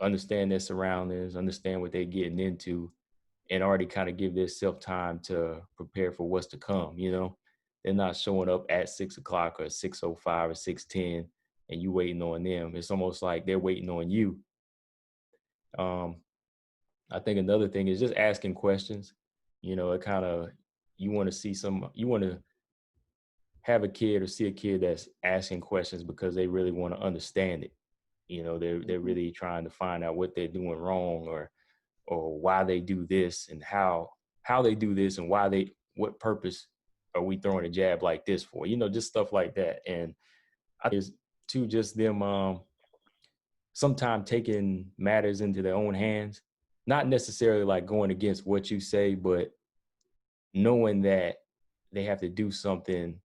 A: understand their surroundings, understand what they're getting into, and already kind of give themselves time to prepare for what's to come. They're not showing up at 6 o'clock or 6:05 or 6:10, and you waiting on them. It's almost like they're waiting on you. Um, I think another thing is just asking questions. It kind of you want to have a kid or see a kid that's asking questions because they really want to understand it. They're
B: Mm-hmm.
A: really trying to find out what they're doing wrong or why they do this and how they do this and what purpose are we throwing a jab like this for? Just stuff like that. And I think it's to just them sometimes taking matters into their own hands, not necessarily like going against what you say, but knowing that they have to do something.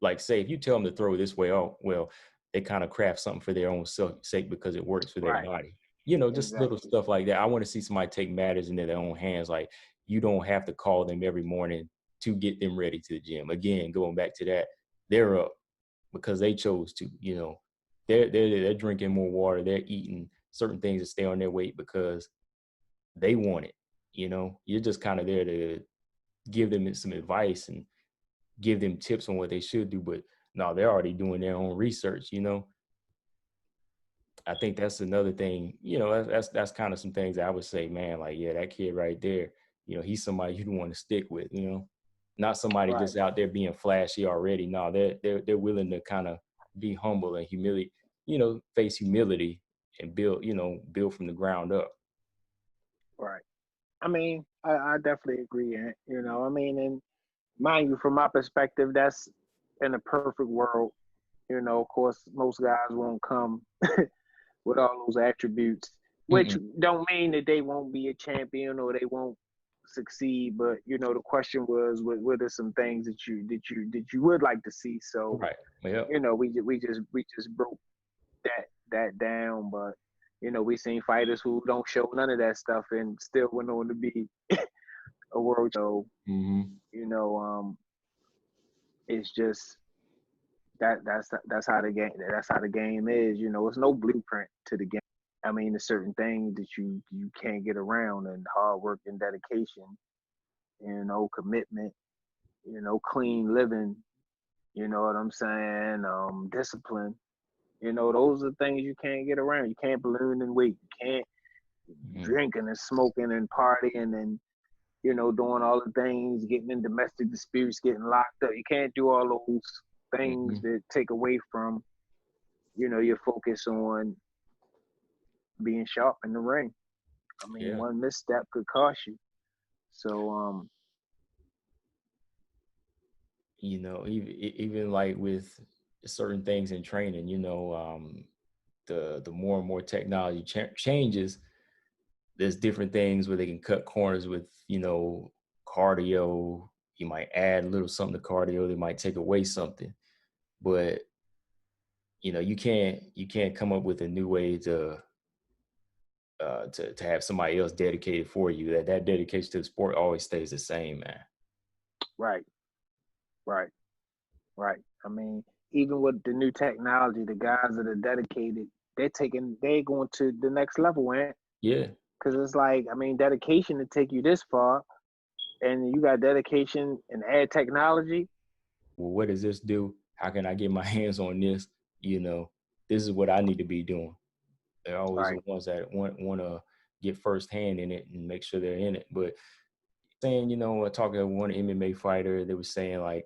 A: Like say if you tell them to throw this way, oh well, they kind of craft something for their own sake because it works for their
B: Right.
A: body. Just little
B: Exactly.
A: stuff like that. I want to see somebody take matters into their own hands. Like you don't have to call them every morning to get them ready to the gym. Again, going back to that, they're up because they chose to. They're drinking more water. They're eating certain things to stay on their weight because they want it. You're just kind of there to give them some advice and give them tips on what they should do, but no, they're already doing their own research. I think that's another thing, that's kind of some things I would say, man, like, yeah, that kid right there, he's somebody you don't want to stick with. Not somebody
B: Right.
A: just out there being flashy already. No, they're willing to kind of be humble and humility, face humility and build from the ground up.
B: Right. I mean, I definitely agree. And I mean, and mind you, from my perspective, that's in a perfect world, of course, most guys won't come with all those attributes, which
A: Mm-mm.
B: don't mean that they won't be a champion or they won't succeed. But the question was, what are some things that you would like to see? So
A: Right. Yep.
B: we just broke that down, but we seen fighters who don't show none of that stuff and still went on to be a world. So
A: Mm-hmm.
B: it's just that's how the game is. It's no blueprint to the game. I mean, there's certain things that you can't get around, and hard work and dedication, commitment, clean living. You know what I'm saying? Discipline. Those are things you can't get around. You can't balloon and weight. You can't
A: Mm-hmm.
B: drinking and smoking and partying and doing all the things, getting in domestic disputes, getting locked up. You can't do all those
A: Mm-hmm.
B: things that take away from your focus on being sharp in the ring. I mean,
A: Yeah.
B: one misstep could cost you. So
A: Even like with certain things in training, the more and more technology changes, there's different things where they can cut corners with, cardio. You might add a little something to cardio. They might take away something, but you can't come up with a new way to have somebody else dedicated for you. That dedication to the sport always stays the same, man.
B: right, right, right. I mean, even with the new technology, the guys that are dedicated, they're going to the next level, man.
A: Yeah.
B: Because it's like, I mean, dedication to take you this far, and you got dedication and add technology.
A: Well, what does this do? How can I get my hands on this? You know, this is what I need to be doing. They're always the
B: Right.
A: ones that want to get firsthand in it and make sure they're in it. But saying, talking to one MMA fighter, they were saying like,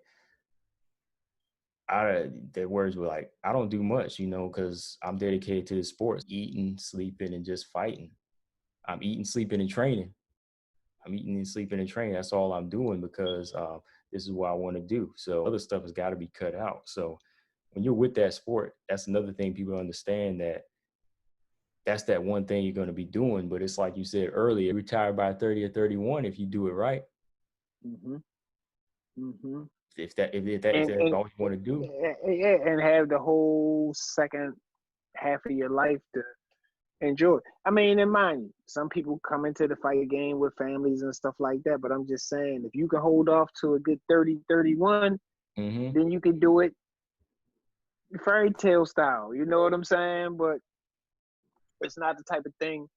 A: their words were like, I don't do much, because I'm dedicated to the sports, eating, sleeping, and just fighting. I'm eating, sleeping, and training. I'm eating and sleeping and training. That's all I'm doing because this is what I want to do. So other stuff has got to be cut out. So when you're with that sport, that's another thing people understand, that that's that one thing you're going to be doing. But it's like you said earlier, retire by 30 or 31 if you do it right.
B: Mhm. Mhm.
A: If
B: And
A: that's
B: and
A: all you want to do.
B: yeah, and have the whole second half of your life to enjoy. I mean, and mind you, some people come into the fight game with families and stuff like that, but I'm just saying, if you can hold off to a good 30, 31,
A: Mm-hmm.
B: then you can do it fairy tale style. You know what I'm saying? But it's not the type of thing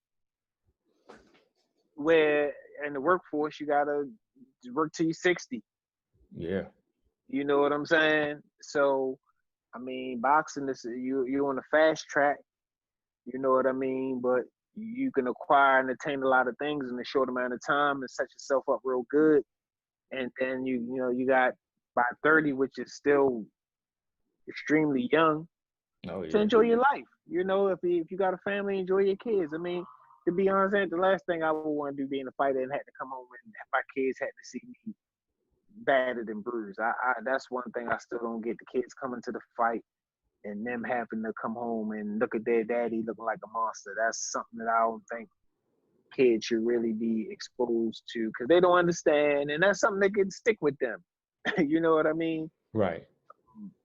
B: where in the workforce you gotta work till you're 60.
A: Yeah.
B: You know what I'm saying? So I mean, boxing is you're on a fast track. You know what I mean? But you can acquire and attain a lot of things in a short amount of time and set yourself up real good. And then you got by 30, which is still extremely young,
A: Oh
B: to
A: yeah.
B: enjoy your life. If you got a family, enjoy your kids. I mean, to be honest, the last thing I would want to do being a fighter and had to come home and my kids had to see me battered and bruised. That's one thing I still don't get. The kids coming to the fight and them having to come home and look at their daddy looking like a monster. That's something that I don't think kids should really be exposed to because they don't understand, and that's something that can stick with them. You know what I mean?
A: Right.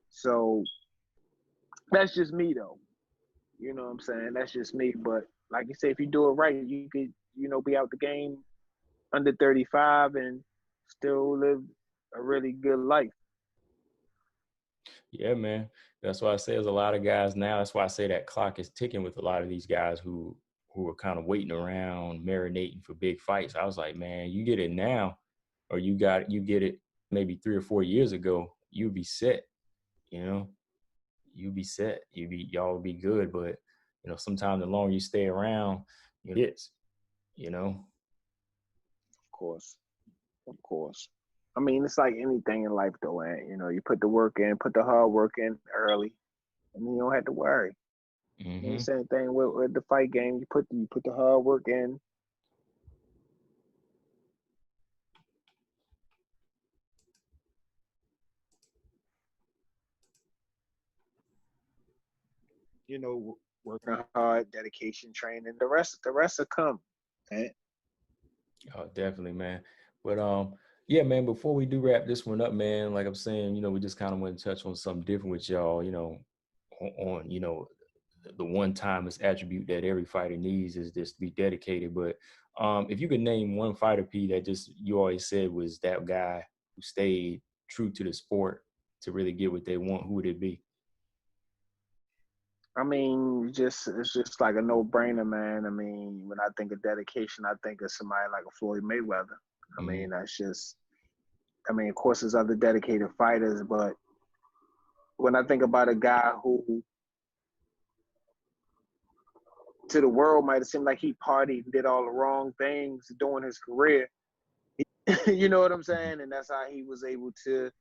B: So that's just me, though. You know what I'm saying? That's just me. But like you say, if you do it right, you could, be out the game under 35 and still live a really good life.
A: Yeah, man. That's why I say there's a lot of guys now. That's why I say that clock is ticking with a lot of these guys who are kind of waiting around, marinating for big fights. I was like, man, you get it now, or you get it maybe 3 or 4 years ago, you'd be set. You know, you'd be set. Y'all would be good. But sometimes the longer you stay around, it's you know.
B: Of course. Of course. I mean, it's like anything in life, though, and you put the work in, put the hard work in early, and then you don't have to worry. And the
A: Mm-hmm.
B: same thing with the fight game. You put the hard work in. working hard, dedication, training. The rest will come. Man.
A: Oh, definitely, man. But yeah, man, before we do wrap this one up, man, like I'm saying, we just kind of want to touch on something different with y'all, on the one timeless attribute that every fighter needs is just to be dedicated. But if you could name one fighter, P, that just you always said was that guy who stayed true to the sport to really get what they want, who would it be?
B: I mean, it's just like a no-brainer, man. I mean, when I think of dedication, I think of somebody like a Floyd Mayweather. I mean, that's just. I mean, of course, there's other dedicated fighters, but when I think about a guy who, to the world, might have seemed like he partied and did all the wrong things during his career, you know what I'm saying? And that's how he was able to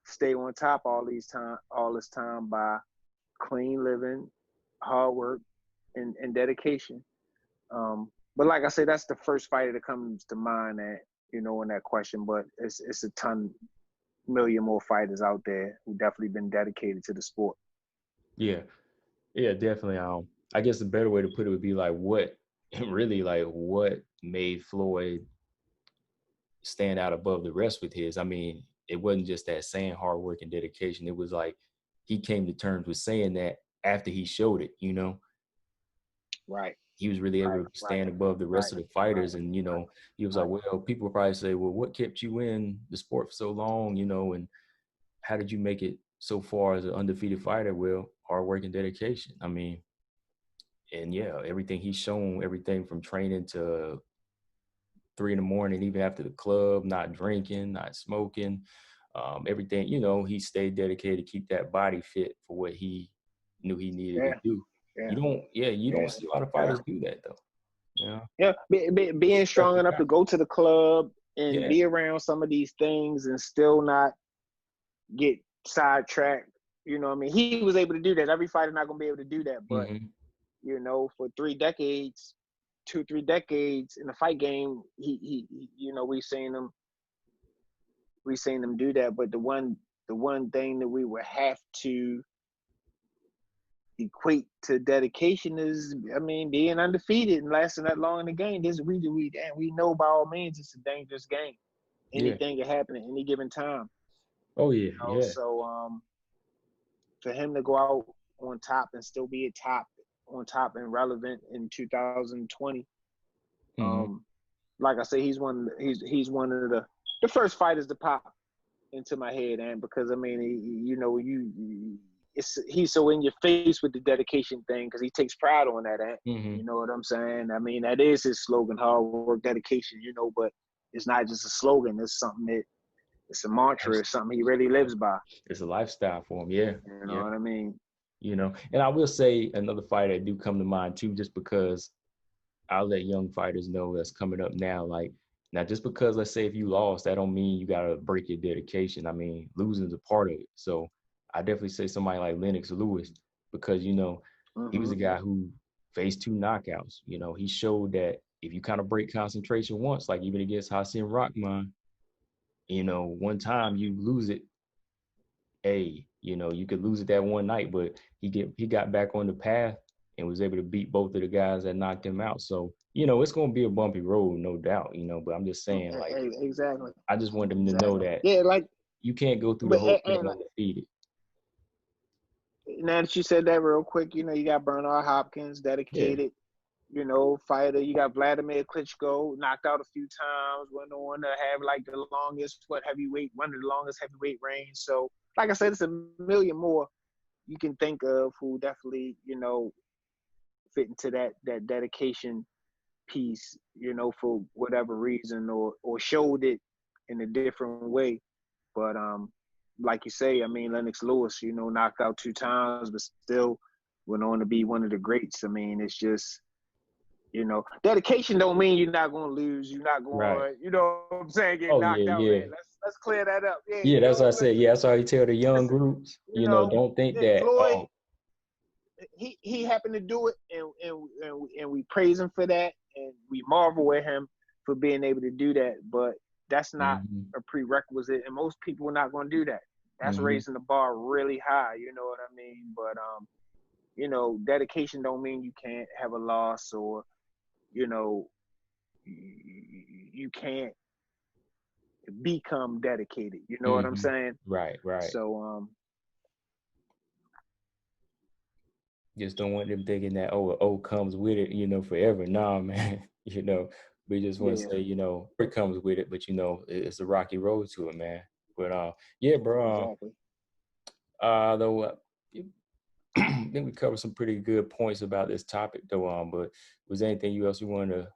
B: stay on top all this time by clean living, hard work, and dedication. But like I said, that's the first fighter that comes to mind that in that question. But it's a million more fighters out there who definitely been dedicated to the sport.
A: Yeah, definitely. I guess the better way to put it would be like what made Floyd stand out above the rest with his. I mean, it wasn't just that saying hard work and dedication. It was like he came to terms with saying that after he showed it,
B: Right.
A: He was really able to stand above the rest of the fighters. And, he was like, well, people will probably say, well, what kept you in the sport for so long, and how did you make it so far as an undefeated fighter? Well, hard work and dedication. I mean, and yeah, everything he's shown, everything from training to 3 a.m, even after the club, not drinking, not smoking, everything, he stayed dedicated to keep that body fit for what he knew he needed to do.
B: Yeah.
A: You don't see a lot of fighters do that though.
B: Yeah. Being strong enough to go to the club and be around some of these things and still not get sidetracked. You know what I mean? He was able to do that. Every fighter not gonna be able to do that. But for 3 decades, 2-3 decades in the fight game, he we seen him do that. But the one thing that we would have to equate to dedication is, I mean, being undefeated and lasting that long in the game. We know by all means it's a dangerous game. Anything can happen at any given time.
A: Oh yeah,
B: So for him to go out on top and still be on top and relevant in 2020, like I say, he's one of the first fighters to pop into my head, and because I mean, he's so in your face with the dedication thing because he takes pride on that, you know what I'm saying? I mean, that is his slogan: hard work, dedication. But it's not just a slogan; it's something it's a mantra. It's something he really lives by.
A: It's a lifestyle for him. Yeah,
B: you know what I mean.
A: And I will say another fighter that do come to mind too, just because I'll let young fighters know that's coming up now. Like, now, just because, let's say, if you lost, that don't mean you got to break your dedication. I mean, losing is a part of it. So I definitely say somebody like Lennox Lewis, because, he was a guy who faced 2 knockouts. He showed that if you kind of break concentration once, like even against Hasim Rahman, one time you lose it, you could lose it that one night, but he got back on the path and was able to beat both of the guys that knocked him out. So, it's going to be a bumpy road, no doubt, but I'm just saying, like,
B: exactly.
A: I just want them to know that you can't go through the whole thing undefeated.
B: Now that you said that real quick, you got Bernard Hopkins, dedicated, fighter. You got Vladimir Klitschko, knocked out a few times, went on to have like the longest one of the longest heavyweight reigns. So, like I said, it's a million more you can think of who definitely, fit into that dedication piece, for whatever reason, or showed it in a different way. But like you say, I mean, Lennox Lewis, knocked out 2 times, but still went on to be one of the greats. I mean, it's just, dedication don't mean you're not going to lose. You're not going, you know what I'm saying, get knocked out. Man. Let's clear that up.
A: Yeah, that's what I said. Yeah, that's why you tell the young groups, don't think that.
B: Floyd, he happened to do it, and we praise him for that, and we marvel at him for being able to do that. But that's not a prerequisite, and most people are not going to do that. That's raising the bar really high. You know what I mean? But dedication don't mean you can't have a loss, or you know, you can't become dedicated. You know what I'm
A: Mm-hmm.
B: saying?
A: Right, right.
B: So
A: Just don't want them thinking that, oh, comes with it, forever. Nah, man. We just want to
B: yeah,
A: say, it comes with it, but it's a rocky road to it, man. But yeah, bro.
B: exactly.
A: Though I think we covered some pretty good points about this topic, though. But was there anything else you wanted to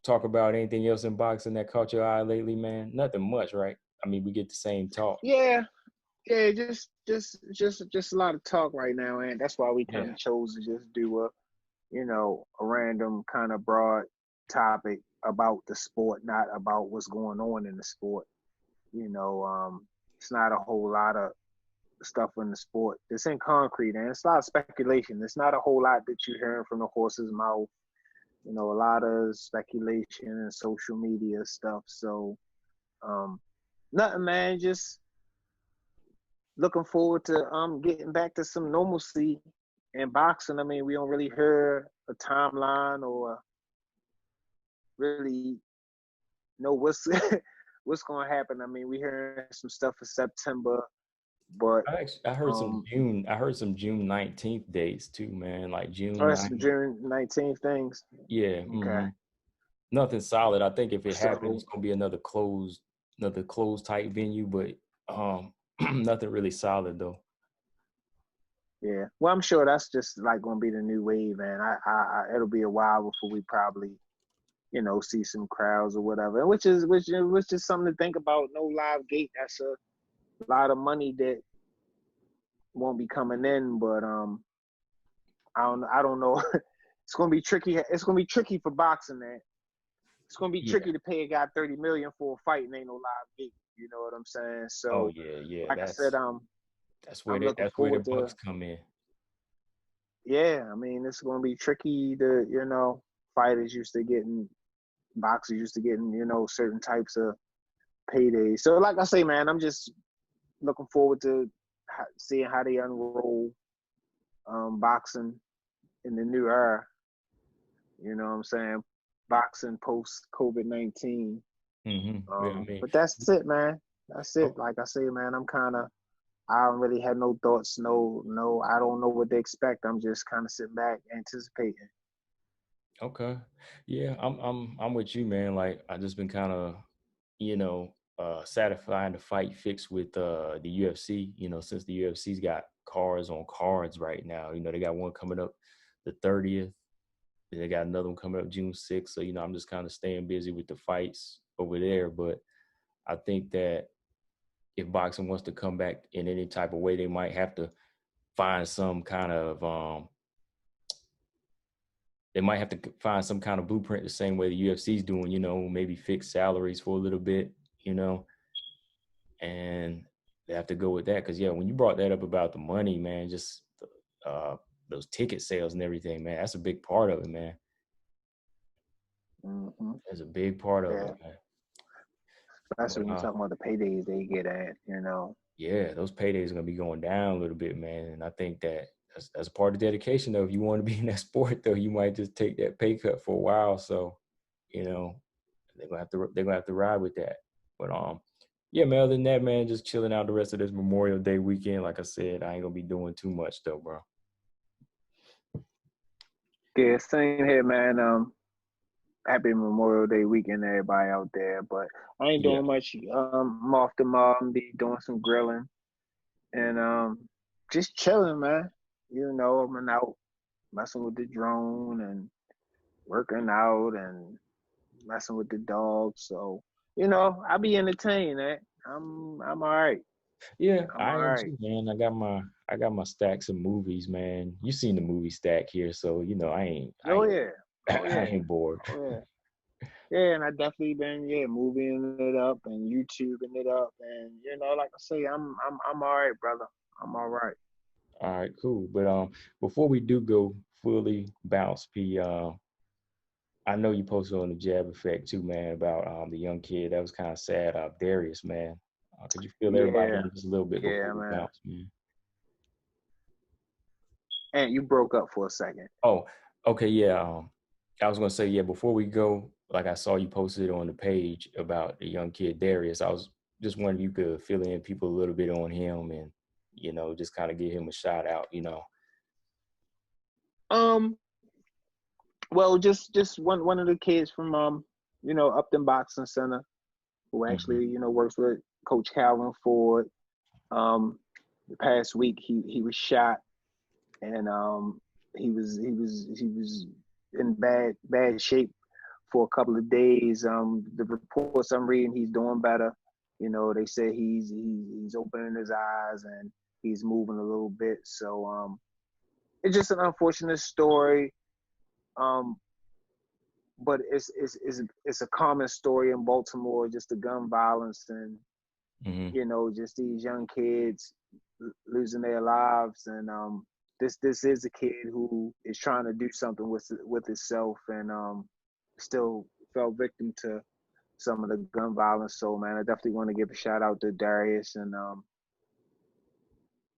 A: talk about? Anything else in boxing that caught your eye lately, man? Nothing much, right? I mean, we get the same talk.
B: Yeah, yeah, just a lot of talk right now, and that's why we kind
A: Yeah.
B: of chose to just do a random kind of broad topic about the sport, not about what's going on in the sport. It's not a whole lot of stuff in the sport that's in concrete, and it's a lot of speculation. It's not a whole lot that you're hearing from the horse's mouth. A lot of speculation and social media stuff. So, nothing, man. Just looking forward to getting back to some normalcy in boxing. I mean, we don't really hear a timeline or really know what's what's going to happen. I mean, we hearing some stuff for September, but
A: I heard some June. I heard some June 19th dates too, man. Like June
B: some
A: 9th.
B: June 19th things.
A: Yeah.
B: Okay.
A: Mm-hmm. Nothing solid. I think if it happens,
B: So
A: it's gonna be another closed type venue, but nothing really solid though.
B: yeah, well, I'm sure that's just like going to be the new wave, man. It'll be a while before we probably see some crowds or whatever, which is something to think about. No live gate. That's a lot of money that won't be coming in, but I don't know. It's gonna be tricky. It's gonna be tricky for boxing, man. It's gonna be
A: Yeah.
B: tricky to pay a guy 30 million for a fight and ain't no live gate. You know what I'm saying?
A: Oh
B: So,
A: yeah, yeah.
B: like I said,
A: That's where
B: I'm looking
A: the
B: forward to.
A: bucks come in.
B: Yeah, I mean, it's gonna be tricky to fighters used to getting boxers used to getting certain types of paydays. So, like I say, man, I'm just looking forward to seeing how they unroll boxing in the new era. You know what I'm saying? Boxing post COVID-19.
A: Mm-hmm. Yeah, I mean,
B: But that's it, man. That's it.
A: oh,
B: Like I say, man, I don't really have no thoughts. No, I don't know what they expect. I'm just kind of sitting back anticipating.
A: okay. Yeah, I'm with you, man. Like I just been kind of, satisfying the fight fix with the UFC, since the UFC's got cards on cards right now. They got one coming up the 30th. They got another one coming up June 6th. So, I'm just kind of staying busy with the fights over there. But I think that if boxing wants to come back in any type of way, they might have to find some kind of blueprint the same way the UFC's doing, maybe fix salaries for a little bit, and they have to go with that. Because, yeah, when you brought that up about the money, man, just those ticket sales and everything, man, that's a big part of it, man.
B: Mm-hmm.
A: That's a big part of
B: Yeah,
A: it, man.
B: especially
A: But,
B: when you're talking about the paydays they get at.
A: yeah, those paydays are going to be going down a little bit, man. And I think that that's a part of dedication, though. If you want to be in that sport, though, you might just take that pay cut for a while. So, they're gonna have to ride with that. But yeah, man. Other than that, man, just chilling out the rest of this Memorial Day weekend. Like I said, I ain't gonna be doing too much though, bro.
B: Yeah, same here, man. Happy Memorial Day weekend, everybody out there. But I ain't
A: Yeah.
B: doing much. I'm off tomorrow. I'm be doing some grilling and just chilling, man. I'm out messing with the drone and working out and messing with the dog. So, I be entertained, man. I'm all right.
A: Yeah,
B: I'm all
A: I am
B: right.
A: too, man. I got my stacks of movies, man. You seen the movie stack here, so
B: Oh yeah. Oh
A: I
B: yeah.
A: ain't bored.
B: Oh yeah. Yeah, and I definitely been moving it up and YouTubing it up, and like I say, I'm all right, brother. I'm all right.
A: All right, cool. But before we do go fully bounce, I know you posted on the Jab Effect too, man, about the young kid. That was kind of sad. Darius, man. Could you fill everybody
B: Yeah,
A: in just a little bit before
B: yeah,
A: we
B: man.
A: bounce, man?
B: And you broke up for a second.
A: Oh, okay, yeah. I was gonna say, yeah, before we go, like I saw you posted on the page about the young kid Darius. I was just wondering if you could fill in people a little bit on him and, just kind of give him a shout out.
B: Um, well, just one of the kids from Upton Boxing Center, who
A: Hmm.
B: actually works with Coach Calvin Ford. The past week he was shot, and he was in bad shape for a couple of days. The reports I'm reading, he's doing better. They say he's opening his eyes and he's moving a little bit. So it's just an unfortunate story. Um, but it's a common story in Baltimore, just the gun violence and
A: Hmm.
B: just these young kids losing their lives. And this is a kid who is trying to do something with himself, and still fell victim to some of the gun violence. So man, I definitely want to give a shout out to Darius, and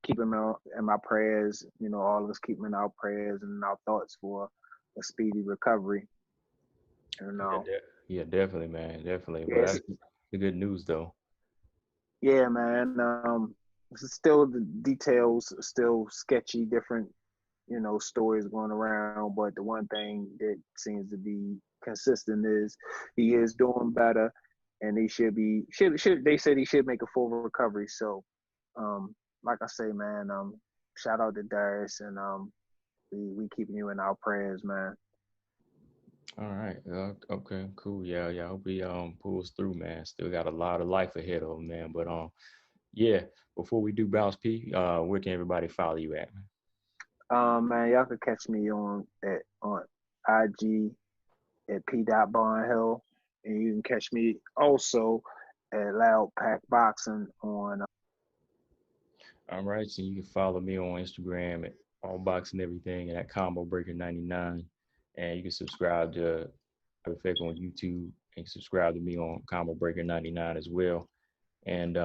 B: keep him in my prayers. All of us keep him in our prayers and our thoughts for a speedy recovery. You
A: Yeah,
B: know,
A: yeah, definitely, man, definitely. But
B: yes,
A: that's the good news, though.
B: yeah, man. Still the details still sketchy, different stories going around, but the one thing that seems to be consistent is he is doing better, and he should they said he should make a full recovery. So like I say, man, shout out to Darius, and we keeping you in our prayers, man.
A: All right. Okay. Cool. Yeah. Yeah. I hope he pulls through, man. Still got a lot of life ahead of him, man. But yeah. Before we do bounce, P, where can everybody follow you at, man?
B: Man, y'all can catch me on IG at p.barnhill, and you can catch me also at Loud Pack Boxing on.
A: All right. So you can follow me on Instagram at all boxing everything and at Combo Breaker 99, and you can subscribe to Effect on YouTube and subscribe to me on Combo Breaker 99 as well. And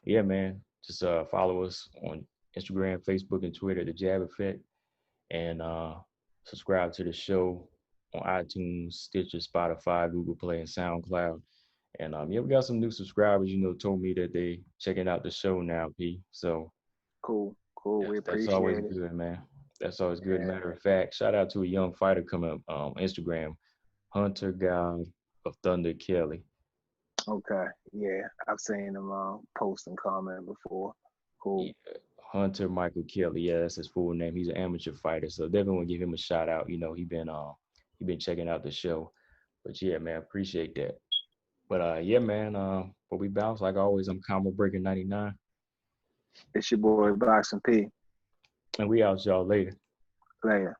A: yeah, man, just follow us on Instagram, Facebook, and Twitter, The Jab Effect, and subscribe to the show on iTunes, Stitcher, Spotify, Google Play, and SoundCloud. And yeah, we got some new subscribers. Told me that they checking out the show now, P. So
B: Cool. We
A: that's always
B: appreciate it.
A: good, man. That's always good.
B: Yeah.
A: Matter of fact, shout out to a young fighter coming up on Instagram, Hunter God of Thunder Kelly.
B: Okay. Yeah. I've seen him post and comment before. Cool.
A: Yeah, Hunter Michael Kelly. Yeah, that's his full name. He's an amateur fighter, so definitely want to give him a shout out. He been checking out the show. But yeah, man, appreciate that. But yeah, man. But we bounce like always. I'm Combo Breaker 99,
B: It's your boy Boxing P.
A: and we out y'all later.
B: Later.